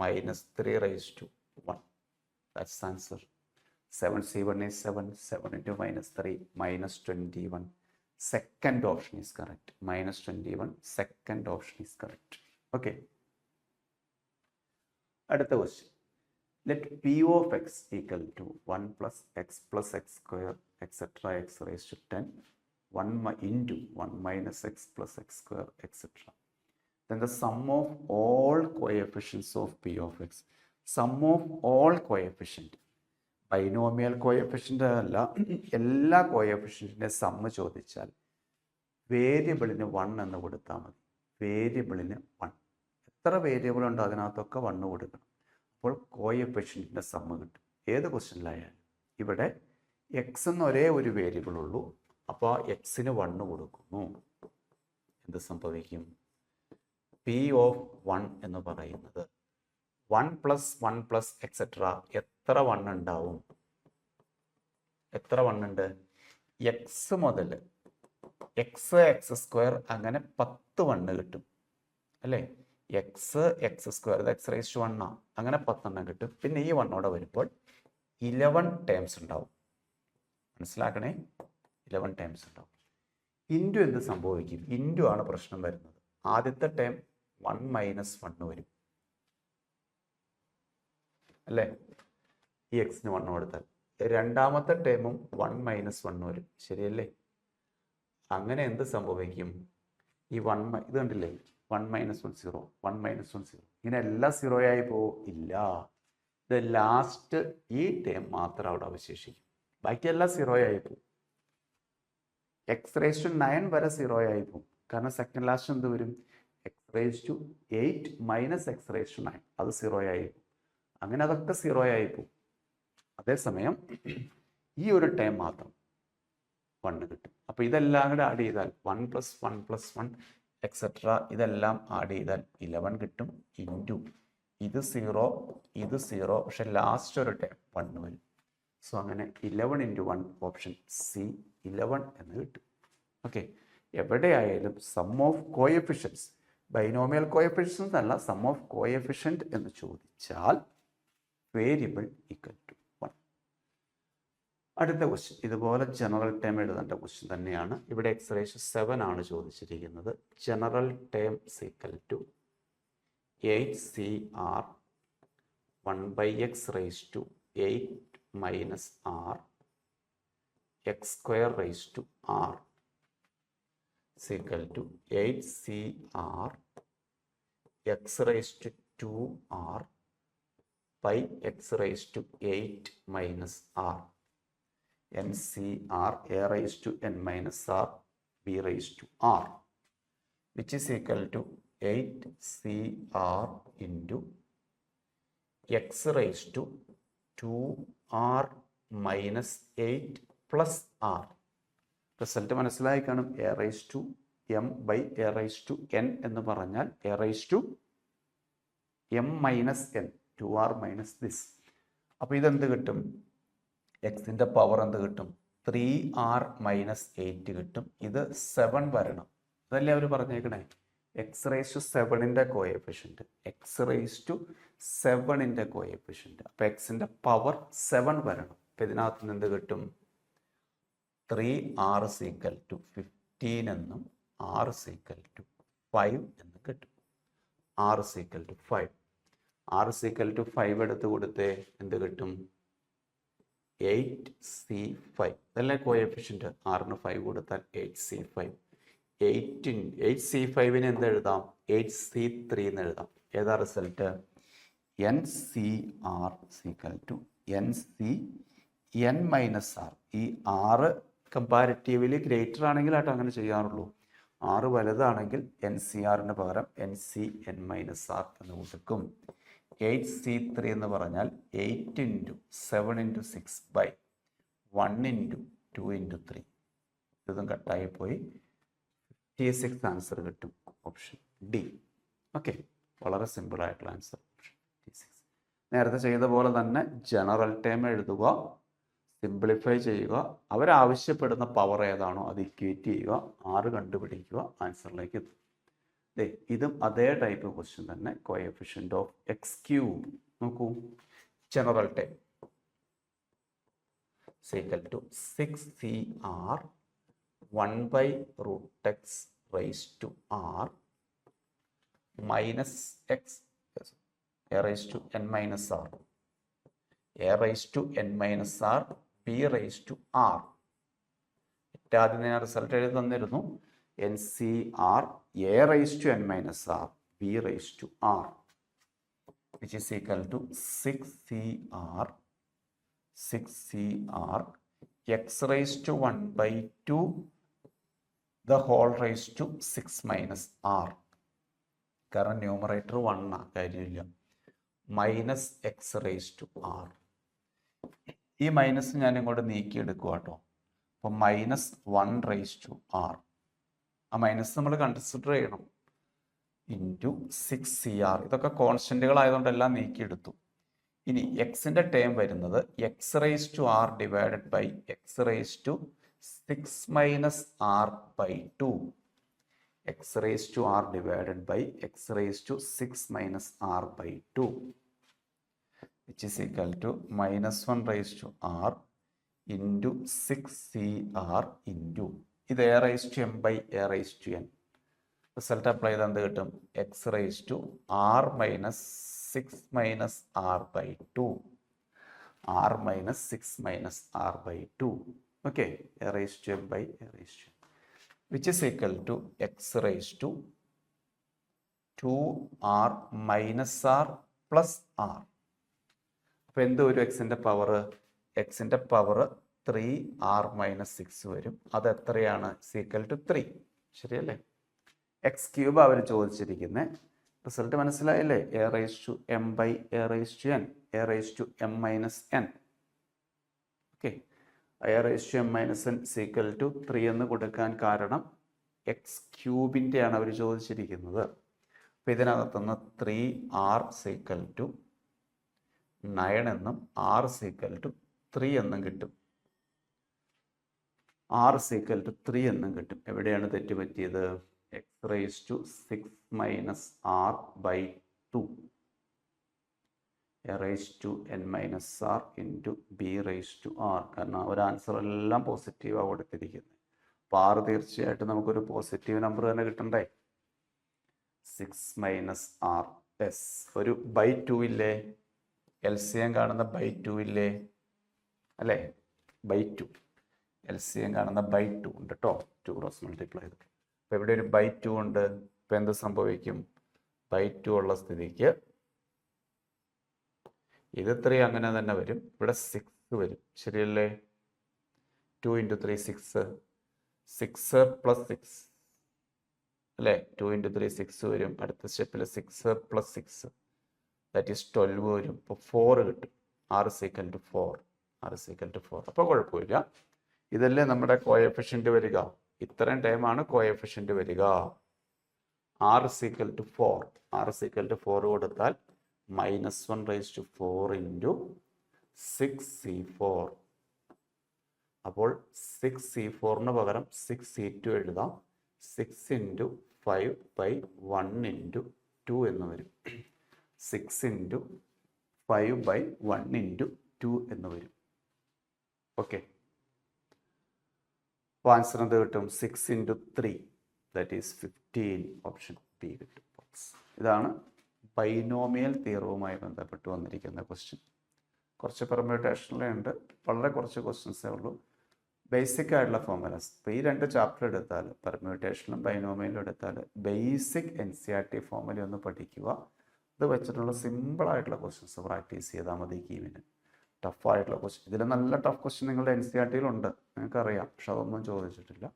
minus 3 raised to 1. That's the answer. 7C1 is 7. 7 into minus 3 minus 21. Second option is correct. Minus 21. Second option is correct. Okay. Another question. Let P of x equal to 1 plus x square etc. x raised to 10. 1 into 1 minus x plus x square etc. Then the sum of all coefficients of P of x. Sum of all coefficient. Binomial coefficient അല്ല, എല്ലാ കോയഫിഷ്യൻറ്റിൻ്റെ sum ചോദിച്ചാൽ വേരിയബിളിന് 1 എന്ന് കൊടുത്താൽ മതി. വേരിയബിളിന് 1. എത്ര variable ഉണ്ടോ അതിനകത്തൊക്കെ 1 കൊടുക്കണം. അപ്പോൾ കോയഫിഷ്യൻറ്റിൻ്റെ സമ്മ് കിട്ടും. ഏത് ക്വസ്റ്റ്യനിലായാലും. ഇവിടെ എക്സ് എന്ന് ഒരേ ഒരു വേരിയബിൾ ഉള്ളൂ. അപ്പോൾ എക്സിന് 1 കൊടുക്കുന്നു. എന്ത് സംഭവിക്കും? P of 1 എന്ന് പറയുന്നത് 1 plus 1 plus etc. എത്ര 1 ഉണ്ടാവും? എത്ര 1 ഉണ്ട്? എക്സ് മുതൽ എക്സ് സ്ക്വയർ അങ്ങനെ 10 1 കിട്ടും അല്ലേ? എക്സ് സ്ക്വയർ ഇത് എക്സ് റൈസ് ടു 1 ആണ്. അങ്ങനെ 10 കിട്ടും. പിന്നെ ഈ 1 വരുമ്പോൾ 11 ടേംസ് ഉണ്ടാവും. മനസ്സിലാക്കണേ, 11 ടേംസ് ഉണ്ടാവും. ഇൻറ്റു എന്ത് സംഭവിക്കും? ഇൻറ്റു ആണ് പ്രശ്നം വരുന്നത്. ആദ്യത്തെ ടേം 1 മൈനസ് 1 വരും അല്ലേ? ഈ എക്സിന് 1 കൊടുത്താൽ രണ്ടാമത്തെ ടേമും 1 മൈനസ് 1 വരും. ശരിയല്ലേ? അങ്ങനെ എന്ത് സംഭവിക്കും? ഈ 1 ഇത് കണ്ടില്ലേ? 1 മൈനസ് 1 0, 1 മൈനസ് 1 0. ഇങ്ങനെ എല്ലാം 0 ആയി പോവും? ഇല്ല. ഇത് ലാസ്റ്റ് ഈ ടേം മാത്രം അവിടെ അവശേഷിക്കും, ബാക്കിയെല്ലാം 0 ആയി പോകും. x⁻9 വരെ 0 ആയി പോകും. കാരണം സെക്കൻഡ് ലാസ്റ്റ് എന്ത് വരും? x⁸8 മൈനസ് x⁻9, അത് 0 ആയി പോകും. അങ്ങനെ അതൊക്കെ 0 ആയി പോകും. അതേസമയം ഈ ഒരു ടേം മാത്രം 1 കിട്ടും. അപ്പോൾ ഇതെല്ലാം കൂടെ ആഡ് ചെയ്താൽ 1 + 1 + 1 എക്സെട്ര ഇതെല്ലാം ആഡ് ചെയ്താൽ 11 കിട്ടും. ഇൻറ്റു ഇത് 0, ഇത് 0, പക്ഷെ ലാസ്റ്റ് ഒരു ടേം 1 വരും. സോ അങ്ങനെ 11 × 1 ഓപ്ഷൻ സി 11 എന്ന് കിട്ടും. ഓക്കെ, എവിടെയായാലും sum of coefficients, binomial coefficients അല്ല, സം ഓഫ് കോഎഫിഷ്യൻറ്റ് എന്ന് ചോദിച്ചാൽ വേരിയബിൾ ഈക്വൽ ടു 1. അടുത്ത ക്വസ്റ്റ്യൻ ഇതുപോലെ ജനറൽ ടേം എഴുതേണ്ട ക്വസ്റ്റ്യൻ തന്നെയാണ്. ഇവിടെ x⁻7 ആണ് ചോദിച്ചിരിക്കുന്നത്. General term equal to 8CR 1/x⁻8 minus r x² equal to 8CR x⁻2r x⁻8 minus r NCR a⁻n−r b⁻r, which is equal to 8CR into x⁻2r minus 8 plus r. Result മനസ്സിലായി കാണും. a⁻m/a⁻n എന്ന് പറഞ്ഞാൽ a⁻m−n 2r minus this. അപ്പോൾ ഇതെന്ത് കിട്ടും? എക്സിൻ്റെ power എന്ത് കിട്ടും? 3r മൈനസ് 8 കിട്ടും. ഇത് 7 വരണം. അതല്ലേ അവർ പറഞ്ഞേക്കണേ, x⁻7ൻ്റെ കോഎഫിഷ്യൻറ്റ്, x⁻7ൻ്റെ കോഎഫിഷ്യൻറ്റ്. അപ്പോൾ എക്സിൻ്റെ പവർ 7 വരണം. അപ്പോൾ ഇതിനകത്ത് നിന്ന് എന്ത് കിട്ടും? 3r ഈക്വൽ ടു 15 എന്നും r ഈക്വൽ ടു 5 എന്നും കിട്ടും. r equal to 5. r equal to 5 എടുത്ത് കൊടുത്തേ എന്ത് കിട്ടും? 8C5. ഇതല്ലേ കോഎഫിഷ്യൻറ്റ്. r-ന് 5 കൊടുത്താൽ 8C5. 8C5ന് എന്ത് എഴുതാം? 8C3 എന്ന് എഴുതാം. ഏതാ result? NCR equal to NCn-r. ഈ r കമ്പാരിറ്റീവ്ലി ഗ്രേറ്റർ ആണെങ്കിൽ ആട്ടോ അങ്ങനെ ചെയ്യാറുള്ളൂ. r വലുതാണെങ്കിൽ NCR-ന് പകരം NCn-r എന്ന് കൊടുക്കും. 8C3 എന്ന് പറഞ്ഞാൽ 8 × 7 × 6/1 × 2 × 3. ഇതും കട്ടായി പോയി. 56 ആൻസർ കിട്ടും. Option D. ഓക്കെ, വളരെ സിമ്പിൾ ആയിട്ടുള്ള ആൻസർ ഓപ്ഷൻ 56. നേരത്തെ ചെയ്ത പോലെ തന്നെ ജനറൽ ടേം എഴുതുക, സിംപ്ലിഫൈ ചെയ്യുക, അവരാവശ്യപ്പെടുന്ന പവർ ഏതാണോ അത് ഇക്വേറ്റ് ചെയ്യുക, r കണ്ടുപിടിക്കുക, ആൻസറിലേക്ക് എത്തും. ഇതും അതേ ടൈപ്പ് ക്വസ്റ്റ്യൻ തന്നെ. കോഎഫിഷ്യന്റ് ഓഫ് x³ നോക്കൂ. General term equal to 6CR 1/√x⁻r minus x a⁻n−r a⁻n−r b⁻r. ആദ്യം ഞാൻ റിസൾട്ട് എഴുതി തന്നിരുന്നു. NCR a⁻n−r b⁻r, which is equal to 6CR x⁻1/2 the whole raised to 6 - r. കാരണം numerator 1 ആ, കാര്യമില്ല. Minus x⁻r. ഈ minus ഞാൻ ഇങ്ങോട്ട് നീക്കിയെടുക്കുക കേട്ടോ. അപ്പോൾ -1/r. ആ മൈനസ് നമ്മൾ കൺസിഡർ ചെയ്യണം. Into 6CR. ഇതൊക്കെ കോൺസ്റ്റൻറ്റുകളായതുകൊണ്ട് എല്ലാം നീക്കിയെടുത്തു. ഇനി എക്സിൻ്റെ ടേം വരുന്നത് x⁻r divided by x⁻6 - r/2. x⁻r divided by x⁻6 - r/2, which is equal to -1/r into 6CR into ഇത് a⁻m/a⁻n. റിസൾട്ട് അപ്ലൈ ചെയ്ത് എന്ത് കിട്ടും? x⁻r - 6 - r/2, r - 6 - r/2. Okay, a⁻m/a⁻n, which is equal to x⁻2r - r plus r. അപ്പോൾ എന്ത് വരും എക്സിൻ്റെ power? എക്സിൻ്റെ power 3r - 6 വരും. അത് എത്രയാണ്? = 3. ശരിയല്ലേ? x³ അവർ ചോദിച്ചിരിക്കുന്നത്. റിസൾട്ട് മനസ്സിലായില്ലേ? a⁻m/a⁻n a⁻m-n. ഓക്കെ, a⁻m-n = 3 എന്ന് കൊടുക്കാൻ കാരണം x³ ആണ് അവർ ചോദിച്ചിരിക്കുന്നത്. അപ്പം ഇതിനകത്തുനിന്ന് 3r = 9 എന്നും r = 3 എന്നും കിട്ടും. r = 3 എന്നും കിട്ടും. എവിടെയാണ് തെറ്റ് പറ്റിയത്? x⁻6 - r/2 a⁻n-r × b⁻r. കാരണം ഒരു ആൻസർ എല്ലാം പോസിറ്റീവാണ് കൊടുത്തിരിക്കുന്നത്. അപ്പോൾ r തീർച്ചയായിട്ടും നമുക്കൊരു പോസിറ്റീവ് നമ്പർ തന്നെ കിട്ടണ്ടേ? 6 - r s ഒരു /2 ഇല്ലേ? LCM കാണുന്ന /2 ഇല്ലേ? അല്ലേ? /2 LCM കാണുന്ന /2 ഉണ്ട് കേട്ടോ. 2 ക്രോസ് മൾട്ടിപ്ലൈ ചെയ്തിട്ട്. അപ്പോൾ ഇവിടെ ഒരു /2 ഉണ്ട്. ഇപ്പം എന്ത് സംഭവിക്കും? /2 ഉള്ള സ്ഥിതിക്ക് ഇത് 3 അങ്ങനെ തന്നെ വരും. ഇവിടെ 6 വരും. ശരിയല്ലേ? 2 × 3 6 6 + 6 അല്ലേ? 2 × 3 6 വരും. അടുത്ത സ്റ്റെപ്പിൽ 6 + 6 ദാറ്റ് ഈസ് 12 വരും. ഇപ്പോൾ 4 കിട്ടും. r = 4. അപ്പോൾ കുഴപ്പമില്ല. ഇതല്ലേ നമ്മുടെ കോഎഫിഷ്യൻ്റ് വരിക? ഇത്രയും ടൈമാണ് കോഎഫിഷ്യൻ്റ് വരിക. r = 4. r = 4 കൊടുത്താൽ -1/4 × 6c4. അപ്പോൾ 6c4 പകരം 6c2 എഴുതാം. 6 × 5/1 × 2 എന്ന് വരും. 6 × 5/1 × 2 എന്ന് വരും. ഓക്കെ, അപ്പോൾ ആൻസർ എന്ത് കിട്ടും? 6 × 3 ദാറ്റ് ഈസ് 15. ഓപ്ഷൻ ബി കിട്ടും. ഇതാണ് ബൈനോമിയൽ തിയറവുമായി ബന്ധപ്പെട്ട് വന്നിരിക്കുന്ന ക്വസ്റ്റ്യൻ. കുറച്ച് പെർമ്യൂട്ടേഷനിലുണ്ട്. വളരെ കുറച്ച് ക്വസ്റ്റ്യൻസേ ഉള്ളൂ. ബേസിക് ആയിട്ടുള്ള ഫോർമുലാസ്. ഇപ്പോൾ ഈ 2 ചാപ്റ്റർ എടുത്താൽ, പെർമ്യൂട്ടേഷനും ബൈനോമിയലും എടുത്താൽ, ബേസിക് NCERT ഫോർമുല ഒന്ന് പഠിക്കുക. ഇത് വെച്ചിട്ടുള്ള സിമ്പിളായിട്ടുള്ള ക്വസ്റ്റ്യൻസ് പ്രാക്ടീസ് ചെയ്താൽ മതി. കീമിന് ടഫായിട്ടുള്ള ക്വസ്റ്റ്യൻ, ഇതിൽ നല്ല ടഫ് ക്വസ്റ്റ്യൻ നിങ്ങളുടെ NCERT-യിലുണ്ട്, നിങ്ങൾക്കറിയാം. പക്ഷെ അതൊന്നും ചോദിച്ചിട്ടില്ല.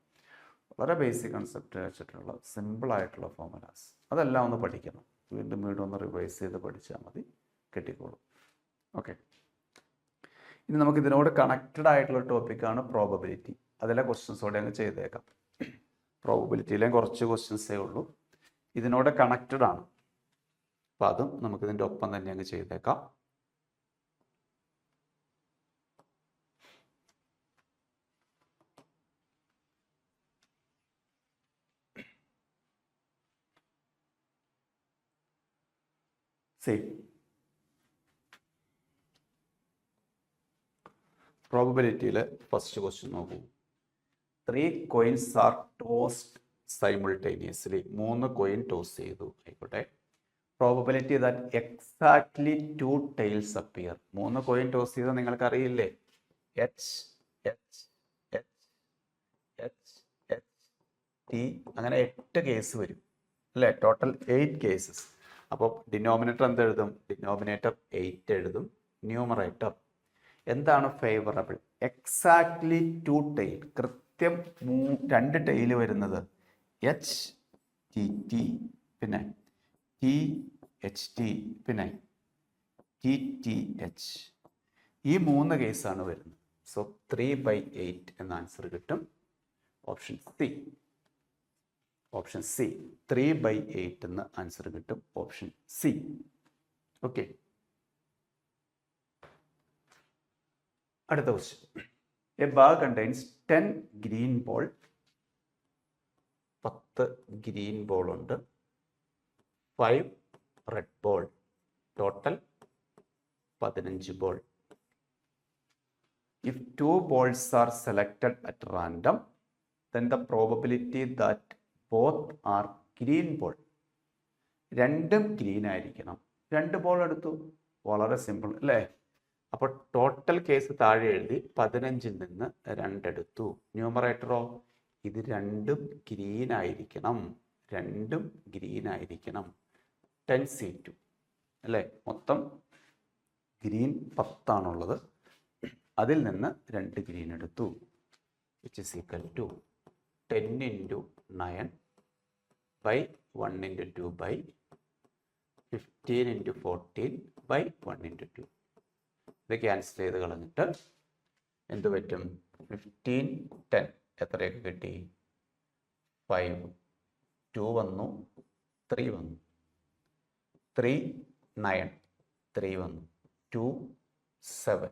വളരെ ബേസിക് കൺസെപ്റ്റ് വെച്ചിട്ടുള്ള സിമ്പിളായിട്ടുള്ള ഫോർമുലാസ്, അതെല്ലാം ഒന്ന് പഠിക്കണം. വീണ്ടും ഒന്ന് റിവൈസ് ചെയ്ത് പഠിച്ചാൽ മതി, കിട്ടിക്കോളും. ഓക്കെ, ഇനി നമുക്ക് ഇതിനോട് കണക്റ്റഡ് ആയിട്ടുള്ള ടോപ്പിക്കാണ് പ്രോബബിലിറ്റി. അതിലെ ക്വസ്റ്റ്യൻസോടെ അങ്ങ് ചെയ്തേക്കാം. പ്രോബബിലിറ്റിയിലെ കുറച്ച് ക്വസ്റ്റ്യൻസേ ഉള്ളൂ, ഇതിനോട് കണക്റ്റഡ് ആണ്. അപ്പം അതും നമുക്കിതിൻ്റെ ഒപ്പം തന്നെ അങ്ങ് ചെയ്തേക്കാം. പ്രോബബിലിറ്റിയിൽ ഫസ്റ്റ് ക്വസ്റ്റ്യൻ നോക്കൂ. 3 coins are tossed simultaneously. 3 coin toss ചെയ്തു, ആയിക്കോട്ടെ. Probability that exactly 2 tails appear. 3 coin toss ചെയ്ത് നിങ്ങൾക്ക് അറിയില്ലേ? H H H H H T അങ്ങനെ 8 കേസ് വരും അല്ലേ? Total 8 cases. അപ്പോൾ ഡിനോമിനേറ്റർ എന്തെഴുതും? ഡിനോമിനേറ്റർ 8 എഴുതും. ന്യൂമറേറ്റർ എന്താണ് ഫേവറബിൾ? എക്സാക്ട്ലി 2 tail, കൃത്യം 2 tail വരുന്നത് എച്ച് ടി ടി, പിന്നെ ടി എച്ച് ടി, പിന്നെ ടി ടി എച്ച്. ഈ 3 കേസാണ് വരുന്നത്. സോ 3/8 എന്ന ആൻസർ കിട്ടും. Option C. ഓപ്ഷൻ സി 3/8 എന്ന ആൻസർ കിട്ടും. Option C. ഓക്കെ, അടുത്ത question. A bag contains 10 green ball. 10 green ball ഉണ്ട്. 5 red ball. Total 15 ball. If 2 balls are selected at random, then the probability that both are green ball. രണ്ടും green ആയിരിക്കണം. 2 ball എടുത്തു, വളരെ simple അല്ലേ? അപ്പോൾ total case താഴെ എഴുതി 15ൽ നിന്ന് 2 എടുത്തു. ന്യൂമറേറ്ററോ? ഇത് രണ്ടും ഗ്രീൻ ആയിരിക്കണം. 10C2 അല്ലേ? മൊത്തം ഗ്രീൻ 10 ആണുള്ളത്, അതിൽ നിന്ന് 2 ഗ്രീൻ എടുത്തു, which is equal to 10 into 9 by 1 into 2 by 15 into 14 by 1 into 2. ഇത് ക്യാൻസൽ ചെയ്ത് കളഞ്ഞിട്ട് എന്ത് പറ്റും? 15 10 എത്രയൊക്കെ കിട്ടി? 5 2 വന്നു, 3 വന്നു, 3 9 3 വന്നു, 2 7.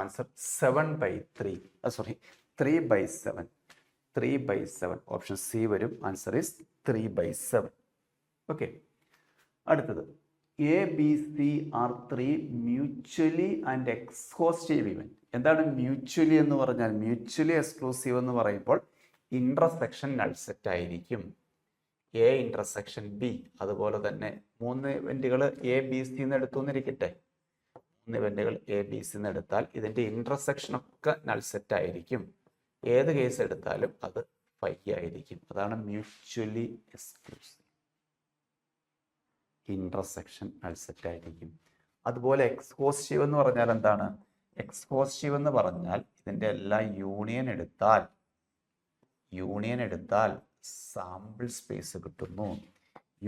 ആൻസർ 7/3. സോറി 3/7. 3/7 ഓപ്ഷൻ സി വരും. Answer is 3/7. ഓക്കെ, അടുത്തത് A B C are 3 mutually and exclusive event. എന്താണ് മ്യൂച്വലി എന്ന് പറഞ്ഞാൽ? മ്യൂച്വലി എക്സ്ക്ലൂസീവ് എന്ന് പറയുമ്പോൾ ഇന്റർസെക്ഷൻ നൾ സെറ്റ് ആയിരിക്കും. എ ഇന്റർസെക്ഷൻ ബി, അതുപോലെ തന്നെ 3 ഇവന്റുകൾ എ ബി സി എന്ന് എടുത്തു എന്നിരിക്കട്ടെ. 3 ഇവന്റുകൾ എ ബി സി എന്ന് എടുത്താൽ ഇതിന്റെ ഇന്റർസെക്ഷൻ ഒക്കെ നൾ സെറ്റ് ആയിരിക്കും. ഏത് കേസ് എടുത്താലും അത് 5 ആയിരിക്കും. അതാണ് mutually exclusive. Intersection null set ആയിരിക്കും. അതുപോലെ എക്സ്ക്ലൂസീവ് എന്ന് പറഞ്ഞാൽ എന്താണ്? എക്സ്ക്ലൂസീവ് എന്ന് പറഞ്ഞാൽ ഇതിന്റെ എല്ലാം യൂണിയൻ എടുത്താൽ സാമ്പിൾ സ്പേസ് കിട്ടുന്നു.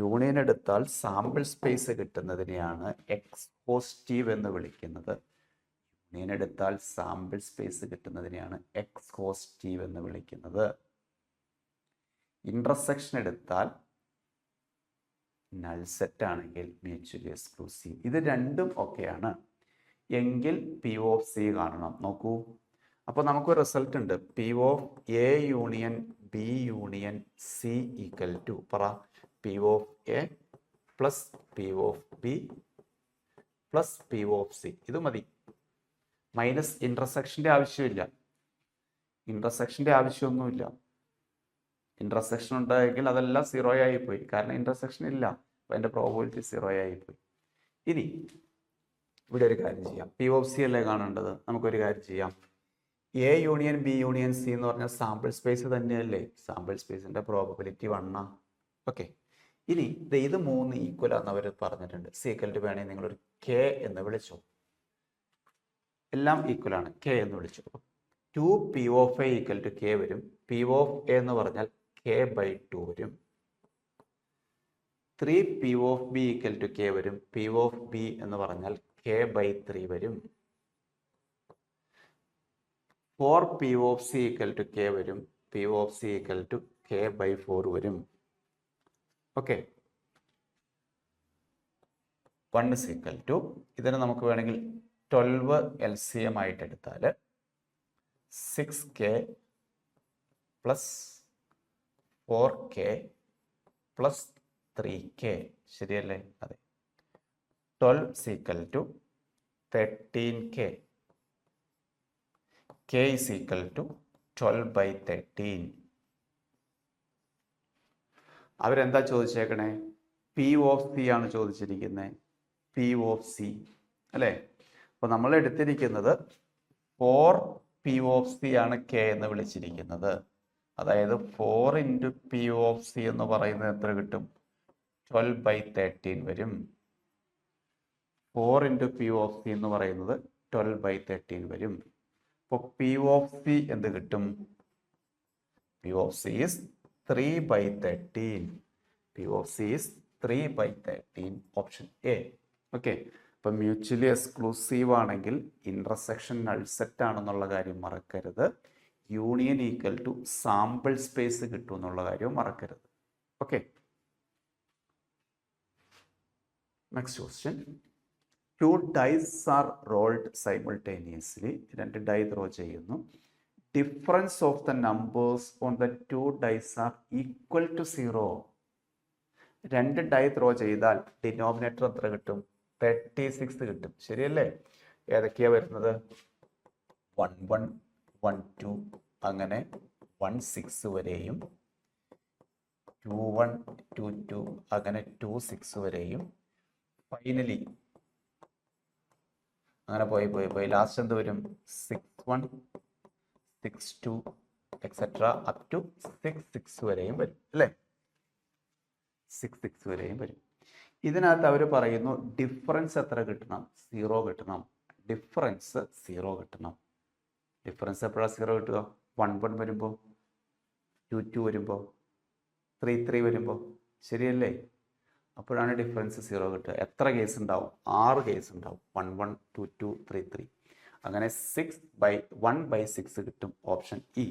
യൂണിയൻ എടുത്താൽ സാമ്പിൾ സ്പേസ് കിട്ടുന്നതിനെയാണ് എക്സ്ക്ലൂസീവ് എന്ന് വിളിക്കുന്നത്. യൂണിയൻ എടുത്താൽ സാമ്പിൾ സ്പേസ് കിട്ടുന്നതിനെയാണ് എക്സ്ക്ലൂസീവ് എന്ന് വിളിക്കുന്നത്. ഇന്റർസെക്ഷൻ എടുത്താൽ നൾ സെറ്റ് ആണെങ്കിൽ മ്യൂച്വലി എക്സ്ക്ലൂസീവ്. ഇത് രണ്ടും ഒക്കെയാണ് എങ്കിൽ പി ഓഫ് സി കാണണം. നോക്കൂ, അപ്പോൾ നമുക്കൊരു റിസൾട്ട് ഉണ്ട്. P of A union B union C equal to പറ P of A plus P of B plus P of C. ഇത് മതി. മൈനസ് ഇന്റർസെക്ഷൻ്റെ ആവശ്യമില്ല. ആവശ്യമൊന്നുമില്ല. ഇന്റർസെക്ഷൻ ഉണ്ടായെങ്കിൽ അതെല്ലാം 0 ആയിപ്പോയി. കാരണം ഇന്റർസെക്ഷൻ ഇല്ല, അപ്പോൾ അതിൻ്റെ പ്രോബബിലിറ്റി 0 ആയിപ്പോയി. ഇനി ഇവിടെ ഒരു കാര്യം ചെയ്യാം. പി ഓഫ് സി അല്ലേ കാണേണ്ടത്? നമുക്കൊരു കാര്യം ചെയ്യാം. A union B union C എന്ന് പറഞ്ഞാൽ സാമ്പിൾ സ്പേസ് തന്നെയല്ലേ? സാമ്പിൾ സ്പേസിന്റെ പ്രോബബിലിറ്റി 1 ആണ്. ഓക്കെ, ഇനി ഇത് 3 ഈക്വൽ ആണെന്ന് അവർ പറഞ്ഞിട്ടുണ്ട്. സി ഈക്വൽ ടു വേണമെങ്കിൽ നിങ്ങളൊരു കെ എന്ന് വിളിച്ചു. എല്ലാം ഈക്വൽ ആണ്, കെ എന്ന് വിളിച്ചു. 2 P of A equal to k വരും. പി ഓഫ് എ എന്ന് പറഞ്ഞാൽ k/2 വരും. 3 P of B equal to k വരും. പി ഓഫ് ബി എന്ന് പറഞ്ഞാൽ k/3 വരും. 4 P of C equal to k വരും. P of C equal to k/4 വരും. ഓക്കെ, 1 is equal to, ഇതിനെ നമുക്ക് വേണമെങ്കിൽ 12 LCM ആയിട്ട് എടുത്താൽ 6k plus 4k plus 3k, ശരിയല്ലേ? അതെ. 12 is equal to 13k. k is equal to 12/13. അവരെന്താ ചോദിച്ചേക്കണേ? പി ഓഫ് സി ആണ് ചോദിച്ചിരിക്കുന്നത്. പി ഓഫ് സി അല്ലേ? അപ്പോൾ നമ്മൾ എടുത്തിരിക്കുന്നത് 4 പി ഓഫ് സി ആണ് കെ എന്ന് വിളിച്ചിരിക്കുന്നത്. അതായത് 4 ഇൻറ്റു പി ഓഫ് സി എന്ന് പറയുന്നത് എത്ര കിട്ടും? 12/13 വരും. 4 ഇൻറ്റു പി ഓഫ് സി എന്ന് പറയുന്നത് 12/13 വരും. അപ്പോൾ പി ഓഫ് സി എന്ത് കിട്ടും? P of C is 3/13. P of C is 3/13. Option A. Okay, അപ്പം മ്യൂച്വലി എക്സ്ക്ലൂസീവ് ആണെങ്കിൽ ഇന്റർസെക്ഷൻ നൾ സെറ്റ് ആണെന്നുള്ള കാര്യം മറക്കരുത്. Union equal to sample space കിട്ടും എന്നുള്ള കാര്യവും മറക്കരുത്. Okay, next question. 2 dice are rolled simultaneously. 2 die throw ചെയ്യുന്നു. Difference of the numbers on the 2 dice are equal to 0. 2 die throw ചെയ്താൽ ഡിനോമിനേറ്റർ എത്ര കിട്ടും? 36 കിട്ടും. ശരിയല്ലേ? ഏതൊക്കെയാ വരുന്നത്? 1 1 1 2 അങ്ങനെ 1 6 വരെയും 2 1 2 2 അങ്ങനെ 2 6 വരെയും ഫൈനലി അങ്ങനെ പോയി ലാസ്റ്റ് എന്ത് വരും? 6 1 6 2 എക്സെട്ര അപ് ടു 6 6 വരെയും വരും അല്ലേ? 6 6 വരെയും വരും. ഇതിനകത്ത് അവർ പറയുന്നു ഡിഫറൻസ് എത്ര കിട്ടണം? 0 കിട്ടണം. ഡിഫറൻസ് 0 കിട്ടണം. ഡിഫറൻസ് എപ്പോഴാണ് 0 കിട്ടുക? 1 1 വരുമ്പോൾ, 2 2 വരുമ്പോൾ, 3 3 വരുമ്പോൾ, ശരിയല്ലേ? അപ്പോഴാണ് ഡിഫറൻസ് 0 കിട്ടുക. എത്ര കേസ് ഉണ്ടാവും? 6 കേസ് ഉണ്ടാവും. 1 1 2 2 3 3. അങ്ങനെ 1/6 കിട്ടും, ഓപ്ഷൻ ഇ.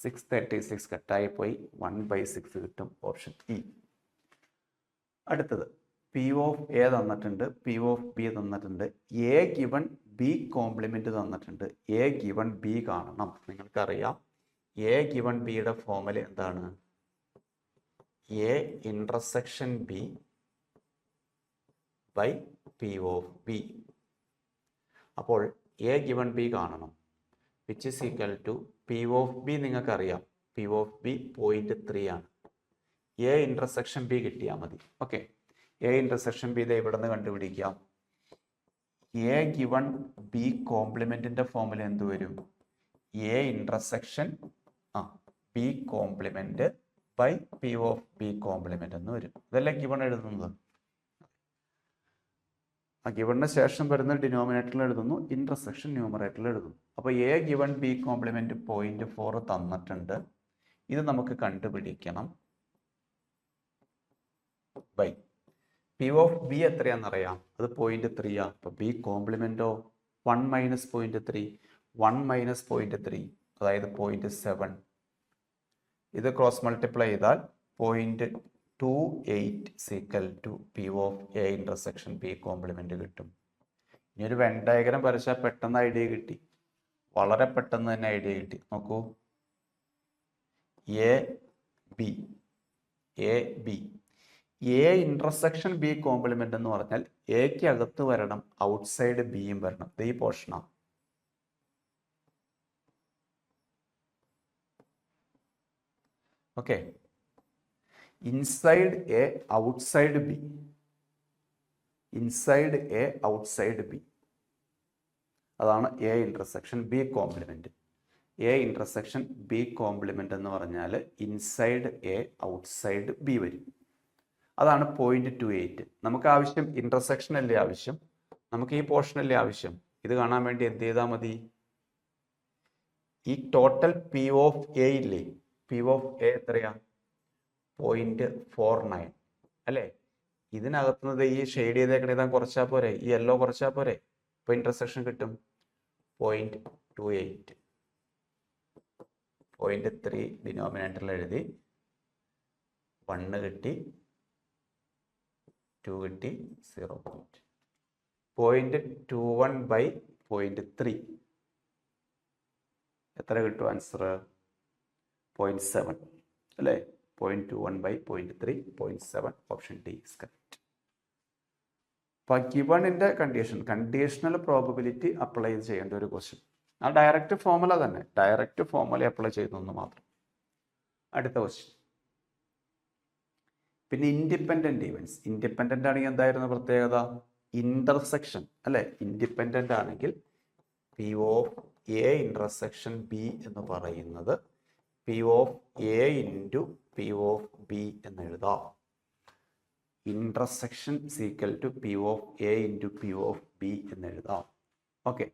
636 കട്ടായി പോയി, 1/6 കിട്ടും, ഓപ്ഷൻ ഇ. അടുത്തത് പി ഓഫ് എ തന്നിട്ടുണ്ട്, പി ഓഫ് ബി തന്നിട്ടുണ്ട്, എ ഗിവൺ ബി കോംപ്ലിമെന്റ് തന്നിട്ടുണ്ട്. എ ഗിവൺ ബി കാണണം. നിങ്ങൾക്കറിയാം എ ഗിവൺ ബിയുടെ ഫോർമുല എന്താണ്? A intersection B by P of B. അപ്പോൾ എ ഗിവൺ ബി കാണണം, which is equal to P of B. നിങ്ങൾക്കറിയാം പി ഓഫ് ബി 0.3 ആണ്. എ ഇന്റർസെക്ഷൻ ബി കിട്ടിയാൽ മതി. ഓക്കെ, എ ഇന്റർസെക്ഷൻ ബി ഇവിടെ നിന്ന് കണ്ടുപിടിക്കാം. എ ഗിവൺ ബി കോംപ്ലിമെന്റിന്റെ ഫോർമുല എന്ത് വരും? A intersection B complement by P of B complement എന്ന് വരും. ഇതല്ലേ ഗിവൺ എഴുതുന്നത്. ആ ഗിവണിന് ശേഷം വരുന്ന ഡിനോമിനേറ്ററിൽ എഴുതുന്നു, ഇന്റർസെക്ഷൻ ന്യൂമറേറ്ററിൽ എഴുതുന്നു. അപ്പോൾ എ ഗിവൺ ബി കോംപ്ലിമെന്റ് 0.4 തന്നിട്ടുണ്ട്. ഇത് നമുക്ക് കണ്ടുപിടിക്കണം. ബൈ പി ഓഫ് ബി എത്രയാണെന്നറിയാം, അത് 0.3 ആ. അപ്പോൾ ബി കോംപ്ലിമെന്റോ 1 - 0.3, 1 - 0.3 അതായത് 0.7. ഇത് ക്രോസ് മൾട്ടിപ്ലൈ ചെയ്താൽ 0.28 equal to P of A intersection B complement കിട്ടും. ഇനി ഒരു വെൻ ഡയഗ്രം വരച്ചാൽ പെട്ടെന്ന് ഐഡിയ കിട്ടി, വളരെ പെട്ടെന്ന് തന്നെ ഐഡിയ കിട്ടി. നോക്കൂ, A B A intersection B complement എന്ന് പറഞ്ഞാൽ എക്ക് അകത്ത് വരണം, ഔട്ട്സൈഡ് ബിയും വരണം. ഈ പോർഷനാണ്. Okay, inside A outside B, inside A outside B, അതാണ് A intersection B complement. A intersection B complement എന്ന് പറഞ്ഞാൽ ഇൻസൈഡ് എ ഔട്ട്സൈഡ് ബി വരും. അതാണ് 0.28. നമുക്ക് ആവശ്യം ഇന്റർസെക്ഷൻ അല്ലേ ആവശ്യം, നമുക്ക് ഈ പോർഷൻ അല്ലേ ആവശ്യം. ഇത് കാണാൻ വേണ്ടി എന്ത് ചെയ്താൽ മതി? ഈ ടോട്ടൽ പി ഓഫ് എ ഇല്ലേ, പി ഓഫ് എ എത്രയാ? 0.49 അല്ലേ? ഇതിനകത്തുന്നത് ഈ ഷെയ്ഡ് ചെയ്തേക്കണ ഇതാ കുറച്ചാൽ പോരെ, ഈ യെല്ലോ കുറച്ചാൽ പോരെ. ഇപ്പോൾ ഇന്റർസെക്ഷൻ കിട്ടും 0.28. 0.3 ഡിനോമിനേറ്ററിൽ എഴുതി, 1 കിട്ടി, 2 കിട്ടി, 0. 0.21/0.3 എത്ര കിട്ടും ആൻസർ? 0.7 അല്ലേ? 0.21/0.3, 0.7. Option D is correct. അപ്പോൾ ഗിവണിൻ്റെ കണ്ടീഷണൽ പ്രോബബിലിറ്റി അപ്ലൈ ചെയ്യേണ്ട ഒരു ക്വസ്റ്റ്യൻ. ആ ഡയറക്റ്റ് ഫോർമുല തന്നെ, ഡയറക്റ്റ് ഫോർമുല അപ്ലൈ ചെയ്യുന്നു മാത്രം. അടുത്ത ക്വസ്റ്റ്യൻ. പിന്നെ ഇൻഡിപെൻഡന്റ് ഈവൻസ്. ഇൻഡിപെൻഡന്റ് ആണെങ്കിൽ എന്തായിരുന്നു പ്രത്യേകത? ഇന്റർസെക്ഷൻ അല്ലെ? ഇൻഡിപെൻഡന്റ് ആണെങ്കിൽ P of A intersection B എന്ന് പറയുന്നത് P of A into P of B എന്ന് എഴുതാം. Intersection equal to P of A into P of B എന്ന് എഴുതാം. Okay,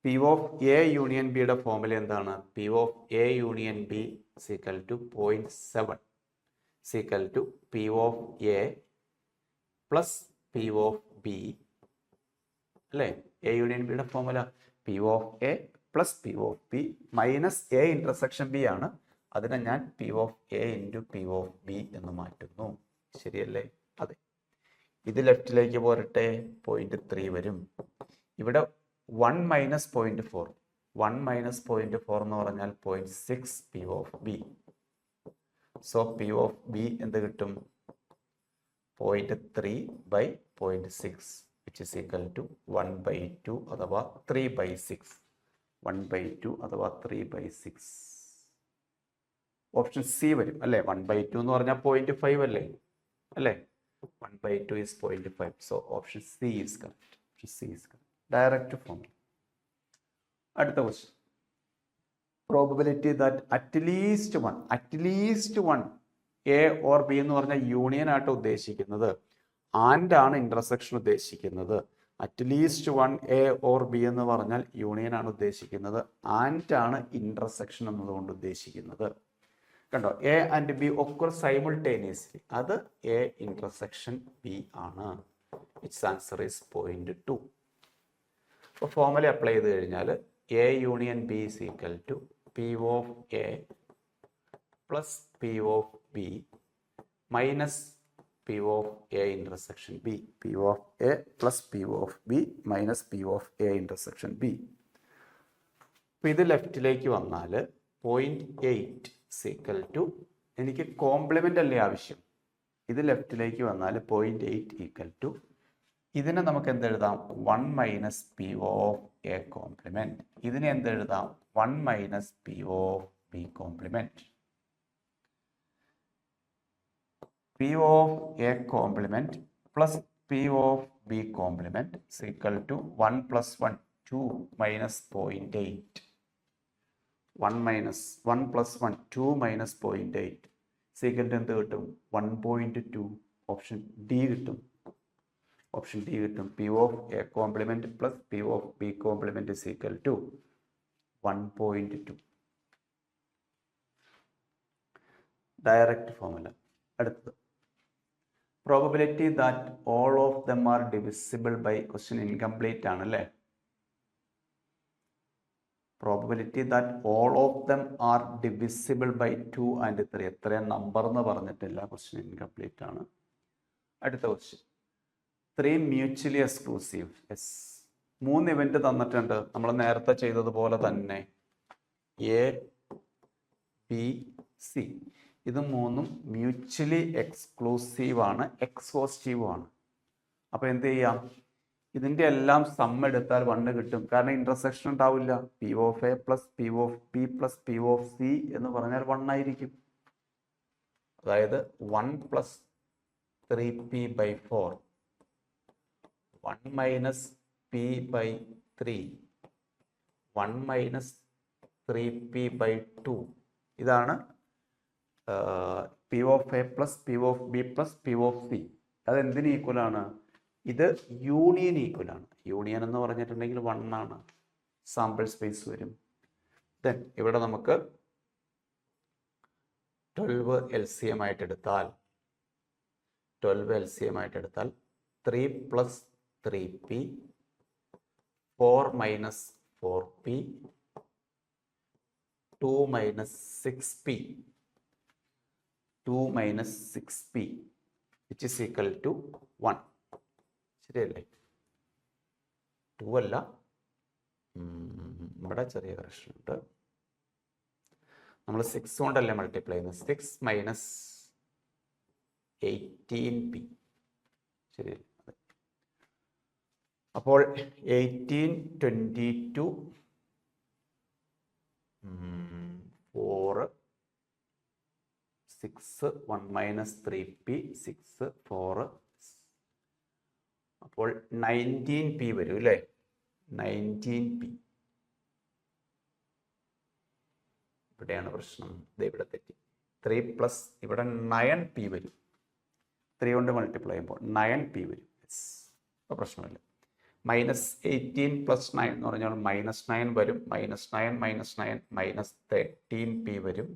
P of A union ബിയുടെ ഫോർമുല എന്താണ്? P of A union B equal to 0.7 equal to P of A plus P of B അല്ലേ? A union ബിയുടെ formula P of A plus P of B minus A intersection B ആണ്. അതിനെ ഞാൻ P of A into P of B എന്ന് മാറ്റുന്നു. ശരിയല്ലേ? അതെ. ഇത് ലെഫ്റ്റിലേക്ക് പോരട്ടെ, 0.3 വരും. ഇവിടെ 1 - 0.4, 1 - 0.4 എന്ന് പറഞ്ഞാൽ 0.6 P of B. So P of B എന്ത് കിട്ടും? 0.3/0.6 which is equal to 1/2 അഥവാ 3/6. 1/2 അഥവാ 3/6. ഓപ്ഷൻ സി വരും അല്ലേ? 1/2 എന്ന് പറഞ്ഞാൽ 0.5 അല്ലേ? 1/2 is 0.5. So option C is correct. Option C is correct. Direct formula. അടുത്ത question. Probability that at least one A or B എന്ന് പറഞ്ഞാൽ യൂണിയൻ ആയിട്ട് ഉദ്ദേശിക്കുന്നത് ആൻഡ് ആണ് ഇന്റർസെക്ഷൻ ഉദ്ദേശിക്കുന്നത്. അറ്റ്ലീസ്റ്റ് 1A or B എന്ന് പറഞ്ഞാൽ യൂണിയൻ ആണ് ഉദ്ദേശിക്കുന്നത്. ആൻഡ് ആണ് ഇന്റർസെക്ഷൻ എന്നതുകൊണ്ട് ഉദ്ദേശിക്കുന്നത്. കണ്ടോ, A and B occur simultaneously, അത് എ ഇന്റർസെക്ഷൻ ബി ആണ്. It's answer is point 2. അപ്പോൾ ഫോർമുല അപ്ലൈ ചെയ്ത് കഴിഞ്ഞാൽ A union B is equal to P of A plus P of B minus P of A intersection B. P of A plus P of B minus P of A intersection B. അപ്പോൾ ഇത് ലെഫ്റ്റിലേക്ക് വന്നാൽ 0.8 equal to, എനിക്ക് compliment അല്ലേ ആവശ്യം, ഇത് ലെഫ്റ്റിലേക്ക് വന്നാൽ 0.8 ഈക്വൽ ടു, ഇതിനെ നമുക്ക് എന്തെഴുതാം, 1 minus P of A complement. ഇതിനെ എന്തെഴുതാം, 1 minus P of B complement. P of A complement plus P of B complement equal to 1 plus 1 2 minus 0.8. 1 minus 1 plus 1 2 minus 0.8 equal to എന്ത് കിട്ടും, 1.2. ഓപ്ഷൻ ഡി കിട്ടും. Option D കിട്ടും. P of A complement plus P of B complement equal to 1.2. Direct formula. അടുത്തത് probability that all of them are divisible by, question incomplete ആണ് അല്ലേ. Probability that all of them are divisible by 2 and 3. എത്രയും number എന്ന് പറഞ്ഞിട്ടില്ല, question incomplete ആണ്. അടുത്ത question 3 mutually exclusive. Yes, 3 event തന്നിട്ടുണ്ട്. നമ്മൾ നേരത്തെ ചെയ്തതുപോലെ തന്നെ എ ബി സി, ഇത് 3ഉം മ്യൂച്വലി എക്സ്ക്ലൂസീവ് ആണ്, എക്സ്ഹോസ്റ്റീവ് ആണ്. അപ്പോൾ എന്ത് ചെയ്യാം, ഇതിൻ്റെ എല്ലാം സം എടുത്താൽ 1 കിട്ടും. കാരണം ഇന്റർസെക്ഷൻ ഉണ്ടാവില്ല. P of A plus P of B plus P of C എന്ന് പറഞ്ഞാൽ 1 ആയിരിക്കും. അതായത് 1 plus 3p by 4, 1 minus P by 3, 1 minus 3p by 2. ഇതാണ് P of A plus P of B plus P of C. അത് എന്തിന് ഈക്വലാണ്, ഇത് union ഈക്വലാണ്. Union എന്ന് പറഞ്ഞിട്ടുണ്ടെങ്കിൽ 1 ആണ്, സാമ്പിൾ സ്പേസ് വരും. ദെൻ ഇവിടെ നമുക്ക് 12 LCM ആയിട്ട് എടുത്താൽ 3 plus 3p 4 minus 4p 2 minus 6p 2 minus 6p which is equal to 1. ശരിയല്ലേ? 2 അല്ല, ഇവിടെ ചെറിയ കറക്ഷൻ ഉണ്ട്. നമ്മൾ 6 കൊണ്ടല്ലേ മൾട്ടിപ്ലൈ ചെയ്യുന്നത്. 6 മൈനസ് 18p. ശരി, അപ്പോൾ 18 22 4 6 1 മൈനസ് 3p 6 4. അപ്പോൾ 19p വരും അല്ലേ? 19p. ഇവിടെയാണ് പ്രശ്നം. ഇത് ഇവിടെ തെറ്റി. 3 പ്ലസ് ഇവിടെ 9p വരും. 3 കൊണ്ട് മൾട്ടിപ്ലൈ ചെയ്യുമ്പോൾ 9p വരും. അപ്പോൾ പ്രശ്നമില്ല. മൈനസ് 18 പ്ലസ് 9 എന്ന് പറഞ്ഞാൽ -9 വരും. -9 -9 മൈനസ് 13p വരും.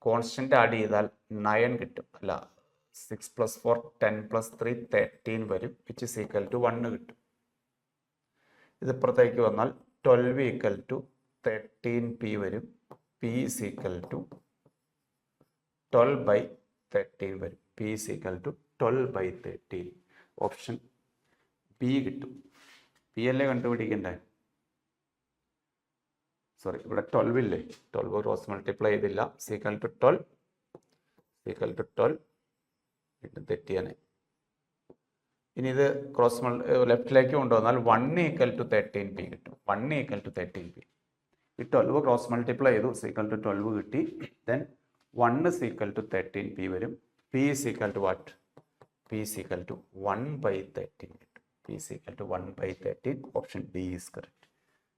കോൺസ്റ്റന്റ് ആഡ് ചെയ്താൽ 9 കിട്ടും. അല്ല, 6 പ്ലസ് 4 10 പ്ലസ് 3 13 വരും. വിച്ച് ഇസ് ഈക്വൽ ടു 1 കിട്ടും. ഇതിപ്പുറത്തേക്ക് വന്നാൽ 12 ഈക്വൽ ടു 13p വരും. p is equal to 12 by 13 വരും. p is equal to 12 by 13. Option B കിട്ടും. പി അല്ലേ കണ്ടുപിടിക്കണ്ടേ? സോറി, ഇവിടെ 12 ഇല്ലേ? 12 ക്രോസ് മൾട്ടിപ്ലൈ ചെയ്തില്ല. സീക്വൽ ടു 12 വീണ്ടും തെറ്റിയാനെ. ഇനി ഇത് ക്രോസ് ലെഫ്റ്റിലേക്ക് കൊണ്ടുവന്നാൽ 1 ഈക്വൽ ടു 13p കിട്ടും. 1 ഈക്വൽ ടു 13p. ഈ 12 ക്രോസ് മൾട്ടിപ്ലൈ ചെയ്തു, സീക്വൽ ടു 12 കിട്ടി. ദെൻ 1 സീക്വൽ ടു 13p വരും. p is equal to what? p is equal to 1 by 13 കിട്ടും. p is equal to 1 by 13. Option D is correct.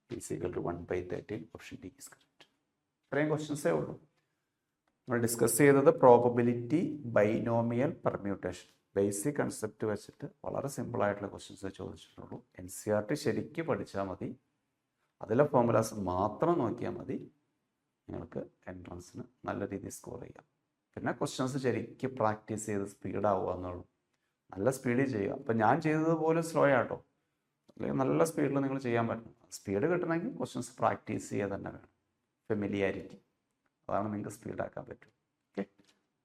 p is equal to 1 by 13. Option D is correct. ഇത്രയും ക്വസ്റ്റ്യൻസേ ഉള്ളൂ. നമ്മൾ discuss ചെയ്തത് probability, binomial, permutation. Basic concept വെച്ചിട്ട് വളരെ സിമ്പിളായിട്ടുള്ള ക്വസ്റ്റ്യൻസ് ചോദിച്ചിട്ടുള്ളൂ. NCERT ശരിക്കും പഠിച്ചാൽ മതി, അതിലെ ഫോർമുലാസ് മാത്രം നോക്കിയാൽ മതി, നിങ്ങൾക്ക് എൻട്രൻസിന് നല്ല രീതിയിൽ സ്കോർ ചെയ്യാം. പിന്നെ ക്വസ്റ്റ്യൻസ് ശരിക്കും പ്രാക്ടീസ് ചെയ്ത് സ്പീഡാവുക എന്നുള്ളൂ. നല്ല സ്പീഡിൽ ചെയ്യുക. അപ്പം ഞാൻ ചെയ്തതുപോലെ സ്ലോ ആട്ടോ, അല്ലെങ്കിൽ നല്ല സ്പീഡിൽ നിങ്ങൾ ചെയ്യാൻ പറ്റണം. സ്പീഡ് കിട്ടണമെങ്കിൽ ക്വസ്റ്റ്യൻസ് പ്രാക്ടീസ് ചെയ്യുക തന്നെ വേണം, ഫെമിലിയാരിറ്റി. അതാണ് നിങ്ങൾക്ക് സ്പീഡാക്കാൻ പറ്റും. Okay,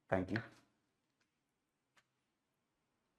thank you.